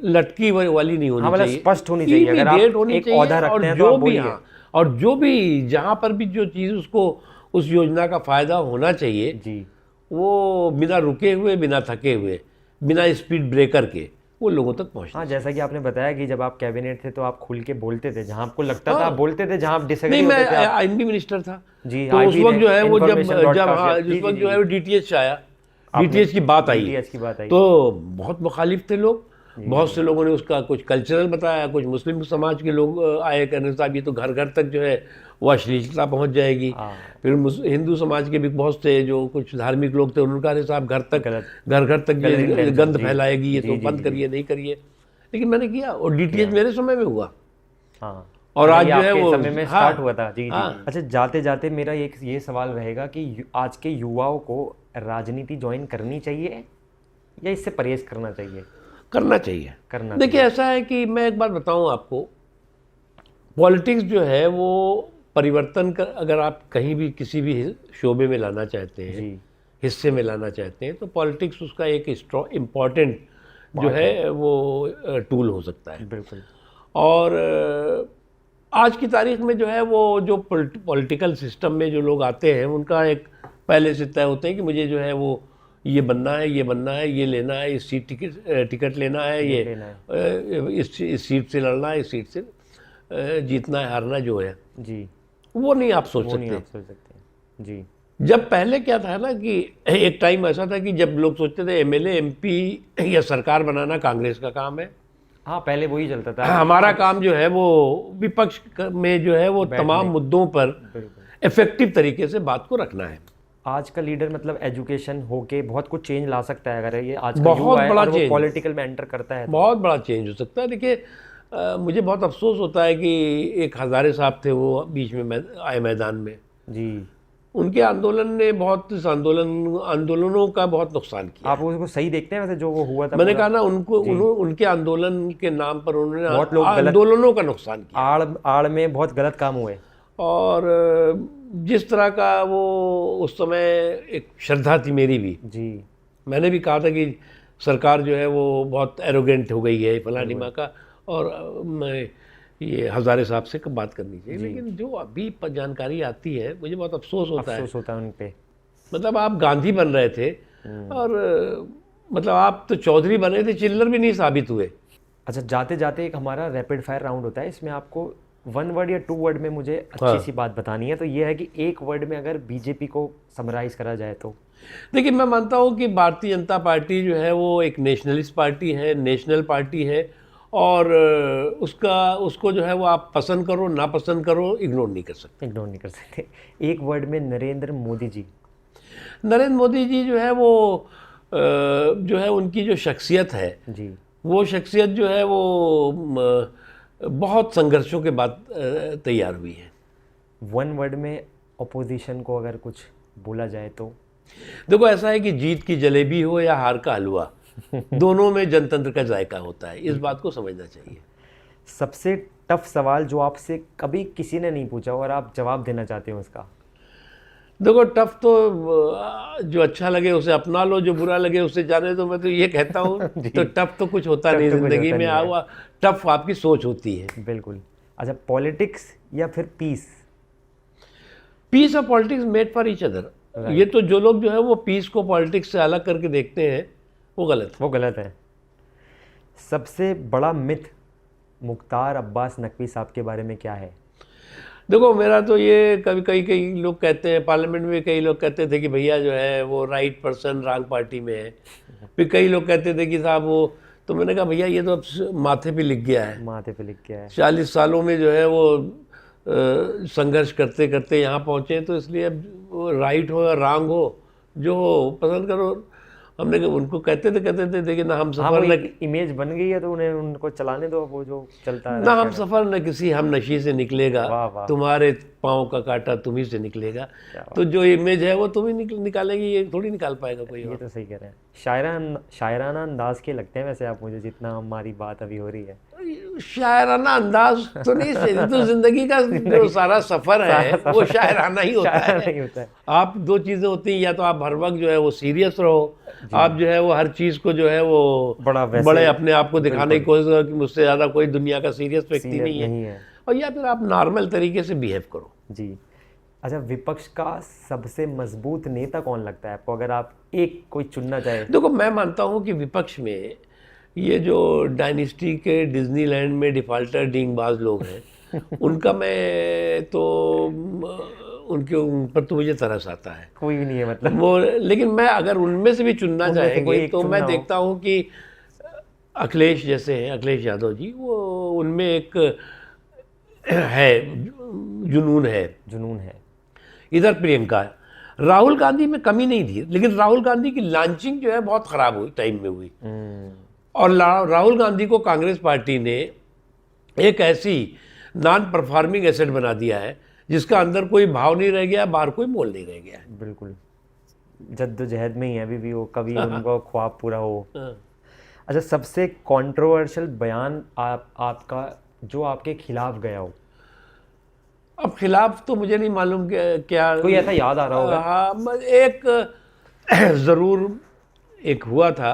लटकी वाली नहीं होनी चाहिए, स्पष्ट होनी चाहिए। अगर आप एक ओहदा रखते हैं तो आप बोलिए। और जो भी जहाँ पर भी जो चीज़ उसको उस योजना का फ़ायदा होना चाहिए जी, वो बिना रुके हुए, बिना थके हुए, बिना स्पीड ब्रेकर के वो लोगों तक पहुँचना। हाँ, जैसा कि आपने बताया कि जब आप कैबिनेट थे तो आप खुल के बोलते थे, जहाँ आपको लगता था आप बोलते थे, जहाँ आप डिसएग्री होते थे। नहीं, मैं आईएनबी मिनिस्टर था जी, तो उस वक्त जो है वो जब जिस वक्त जो है वो डीटीएच आया, डीटीएच की बात आई तो बहुत मुखालिफ थे लोग। बहुत से लोगों ने उसका कुछ कल्चरल बताया, कुछ मुस्लिम समाज के लोग आए कहने साहब ये तो घर घर तक जो है वो अश्लीलता पहुंच जाएगी। फिर हिंदू समाज के भी बहुत से जो कुछ धार्मिक लोग थे उनका साहब घर घर तक गंद फैलाएगी, ये तो बंद करिए, नहीं करिए। लेकिन मैंने किया और डीटीएच मेरे समय में हुआ और आज जो है वो समय में स्टार्ट हुआ था जी। अच्छा, जाते जाते मेरा एक ये सवाल रहेगा कि आज के युवाओं को राजनीति ज्वाइन करनी चाहिए या इससे परहेज करना चाहिए? करना चाहिए। करना देखिए ऐसा है कि मैं एक बात बताऊं आपको, पॉलिटिक्स जो है वो परिवर्तन कर, अगर आप कहीं भी किसी भी शोबे में लाना चाहते हैं, जी हिस्से में लाना चाहते हैं, तो पॉलिटिक्स उसका एक इम्पॉर्टेंट जो है वो टूल हो सकता है। बिल्कुल। और आज की तारीख में जो है वो जो पॉलिटिकल सिस्टम में जो लोग आते हैं उनका एक पहले से तय होते हैं कि मुझे जो है वो ये बनना है, ये बनना है, ये लेना है, इस सीट टिकट लेना है, ये लेना है। इस सीट से लड़ना है, इस सीट से जीतना है हारना जो है जी वो नहीं आप सोच वो नहीं सकते। आप सोच सकते। जी जब पहले क्या था ना कि एक टाइम ऐसा था कि जब लोग सोचते थे एमएलए एमपी या सरकार बनाना कांग्रेस का काम है, हाँ, पहले वही चलता था। हमारा काम जो है वो विपक्ष में जो है वो तमाम मुद्दों पर बिल्कुल। इफेक्टिव तरीके से बात को रखना है। आज का लीडर मतलब एजुकेशन होके बहुत कुछ चेंज ला सकता है, अगर ये आज का बहुत युवा है बड़ा और वो change। पॉलिटिकल में एंटर करता है तो। बहुत बड़ा चेंज हो सकता है। देखिए मुझे बहुत अफसोस होता है कि एक हज़ारे साहब थे वो बीच में आए मैदान में, जी उनके आंदोलन ने बहुत इस आंदोलनों का बहुत नुकसान किया। आप उसको सही देखते हैं वैसे जो वो हुआ था? मैंने पूरा कहा ना उनके आंदोलन के नाम पर उन्होंने बहुत लोग गलत आंदोलनों का नुकसान किया। आड़ में बहुत गलत काम हुए। और जिस तरह का वो उस समय एक श्रद्धा थी मेरी भी, जी मैंने भी कहा था कि सरकार जो है वो बहुत एरोगेंट हो गई है फलानी माँ का, और मैं ये हज़ारे साहब से बात करनी चाहिए। लेकिन जो अभी जानकारी आती है मुझे बहुत अफसोस होता है। अफसोस होता है उन पे। मतलब आप गांधी बन रहे थे और मतलब आप तो चौधरी बने थे, चिल्लर भी नहीं साबित हुए। अच्छा, जाते जाते एक हमारा रैपिड फायर राउंड होता है, इसमें आपको 1 वर्ड या 2 वर्ड में मुझे अच्छी सी बात बतानी है। तो ये है कि 1 वर्ड में अगर बीजेपी को समराइज करा जाए तो? देखिए मैं मानता हूँ कि भारतीय जनता पार्टी जो है वो एक नेशनलिस्ट पार्टी है, नेशनल पार्टी है, और उसको जो है वो आप पसंद करो ना पसंद करो इग्नोर नहीं कर सकते। इग्नोर नहीं कर सकते। 1 वर्ड में नरेंद्र मोदी जी। नरेंद्र मोदी जी जो है वो जो है उनकी जो शख्सियत है जी वो शख्सियत जो है वो बहुत संघर्षों के बाद तैयार हुई है। 1 वर्ड में अपोजिशन को अगर कुछ बोला जाए तो? देखो ऐसा है कि जीत की जलेबी हो या हार का हलवा, दोनों में जनतंत्र का जायका होता है, इस बात को समझना चाहिए। सबसे टफ सवाल जो आपसे कभी किसी ने नहीं पूछा और आप जवाब देना चाहते हो उसका? देखो टफ तो जो अच्छा लगे उसे अपना लो, जो बुरा लगे उसे जाने दो, मैं तो ये कहता हूँ। तो टफ तो कुछ होता नहीं जिंदगी में, हुआ टफ आपकी सोच होती है। बिल्कुल। अच्छा, पॉलिटिक्स या फिर पीस? पीस और politics made for each other. ये तो जो लोग जो है वो पीस को पॉलिटिक्स से अलग करके देखते हैं वो गलत है। सबसे बड़ा मिथ मुख्तार अब्बास नकवी साहब के बारे में क्या है? देखो मेरा तो ये कई लोग कहते हैं, पार्लियामेंट में कई लोग कहते थे कि भैया जो है वो राइट पर्सन रॉन्ग पार्टी में है। फिर कई लोग कहते थे कि साहब वो, तो मैंने कहा भैया ये तो अब माथे पे लिख गया है। माथे पे लिख गया है। 40 सालों में जो है वो संघर्ष करते करते यहाँ पहुँचे, तो इसलिए अब वो राइट हो या रॉन्ग हो, जो हो पसंद करो। हमने उनको कहते थे देखिए ना हम सफर न इमेज बन गई है तो उनको चलाने दो, वो जो चलता है ना हम सफर न किसी हम नशी से निकलेगा, तुम्हारे पाँव का कांटा तुम ही से निकलेगा। तो जो इमेज है वो तुम ही निकालेगी, ये थोड़ी निकाल पाएगा कोई। ये तो सही कह रहे हैं। शायराना अंदाज के लगते हैं वैसे आप मुझे, जितना हमारी बात अभी हो रही है। शायराना अंदाज तो नहीं, तो जिंदगी का जो सारा सफर है वो शायराना ही होता है। आप दो चीजें होती हैं, या तो आप हर वक्त जो है वो सीरियस रहो, आप जो है वो हर चीज को जो है वो बड़े अपने आप को दिखाने की कोशिश करो कि मुझसे ज्यादा कोई दुनिया का सीरियस व्यक्ति नहीं है, और या फिर आप नॉर्मल तरीके से बिहेव करो। जी। अच्छा, विपक्ष का सबसे मजबूत नेता कौन लगता है आपको, अगर आप एक कोई चुनना चाहे? देखो मैं मानता हूँ कि विपक्ष में ये जो डायनेस्टी के डिज्नीलैंड में डिफाल्टर डींगबाज लोग हैं उनका मैं तो उनके ऊपर तो मुझे तरस आता है। कोई भी नहीं है मतलब वो, लेकिन मैं अगर उनमें से भी चुनना चाहेंगे तो मैं देखता हूँ कि अखिलेश जैसे हैं, अखिलेश यादव जी, वो उनमें एक है जुनून है। इधर प्रियंका, राहुल गांधी में कमी नहीं थी, लेकिन राहुल गांधी की लॉन्चिंग जो है बहुत खराब हुई टाइम में हुई, और राहुल गांधी को कांग्रेस पार्टी ने एक ऐसी नॉन परफॉर्मिंग एसेट बना दिया है जिसका अंदर कोई भाव नहीं रह गया, बाहर कोई मोल नहीं रह गया। बिल्कुल। जद्दोजहद में ही है अभी भी वो, कभी उनको ख्वाब पूरा हो। हाँ। अच्छा, सबसे कंट्रोवर्शियल बयान आपका जो आपके खिलाफ गया हो? अब खिलाफ तो मुझे नहीं मालूम क्या कोई ऐसा याद आ रहा होगा? हाँ, एक ज़रूर एक हुआ था।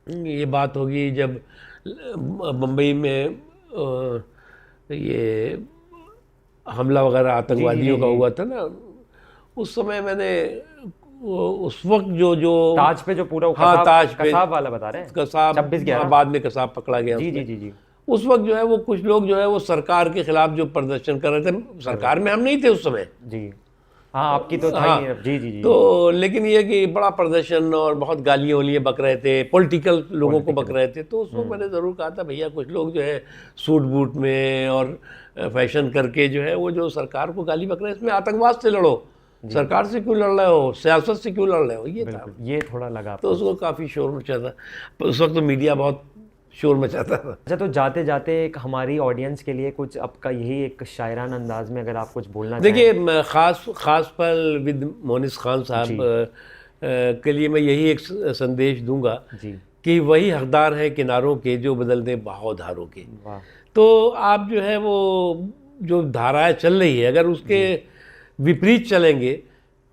ये बात होगी जब मुंबई में ये हमला वगैरह आतंकवादियों का हुआ था ना, उस समय मैंने उस वक्त जो ताज पे जो पूरा हाँ, ताज पे कसाब वाला बता रहे हैं, कसाब 26/11 बाद में कसाब पकड़ा गया जी उसमें। जी जी जी। उस वक्त जो है वो कुछ लोग जो है वो सरकार के खिलाफ जो प्रदर्शन कर रहे थे, सरकार में हम नहीं थे उस समय जी हाँ, आपकी तो था हाँ, ही नहीं। जी जी जी। तो लेकिन ये कि बड़ा प्रदर्शन और बहुत गालियाँ वालियाँ बक रहे थे, पॉलिटिकल लोगों को बक रहे थे। तो उस वक्त मैंने ज़रूर कहा था भैया कुछ लोग जो है सूट बूट में और फैशन करके जो है वो जो सरकार को गाली बक रहे हैं, इसमें आतंकवाद से लड़ो, सरकार से क्यों लड़ रहे हो, सियासत से क्यों लड़ रहे हो, ये था। ये थोड़ा लगा तो उसको काफ़ी शोर मचा था उस वक्त, तो मीडिया बहुत शोर मचाता था। अच्छा, तो जाते जाते एक हमारी ऑडियंस के लिए कुछ आपका यही एक शायराना अंदाज में अगर आप कुछ बोलना चाहें। देखिए, खास पल विद मोनिस खान साहब के लिए मैं यही एक संदेश दूंगा जी कि वही हकदार है किनारों के जो बदल दे बहाव धारों के। वाह। तो आप जो है वो जो धाराएं चल रही है, अगर उसके विपरीत चलेंगे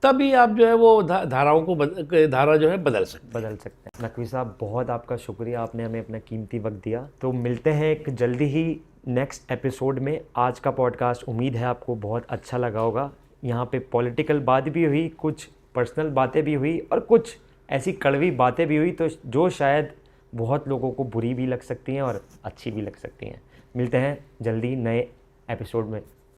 तभी आप जो है वो धाराओं को धारा जो है बदल सकते हैं। नकवी साहब, बहुत आपका शुक्रिया, आपने हमें अपना कीमती वक्त दिया। तो मिलते हैं एक जल्दी ही नेक्स्ट एपिसोड में। आज का पॉडकास्ट उम्मीद है आपको बहुत अच्छा लगा होगा। यहाँ पे पॉलिटिकल बात भी हुई, कुछ पर्सनल बातें भी हुई और कुछ ऐसी कड़वी बातें भी हुई तो जो शायद बहुत लोगों को बुरी भी लग सकती हैं और अच्छी भी लग सकती हैं। मिलते हैं जल्दी नए एपिसोड में।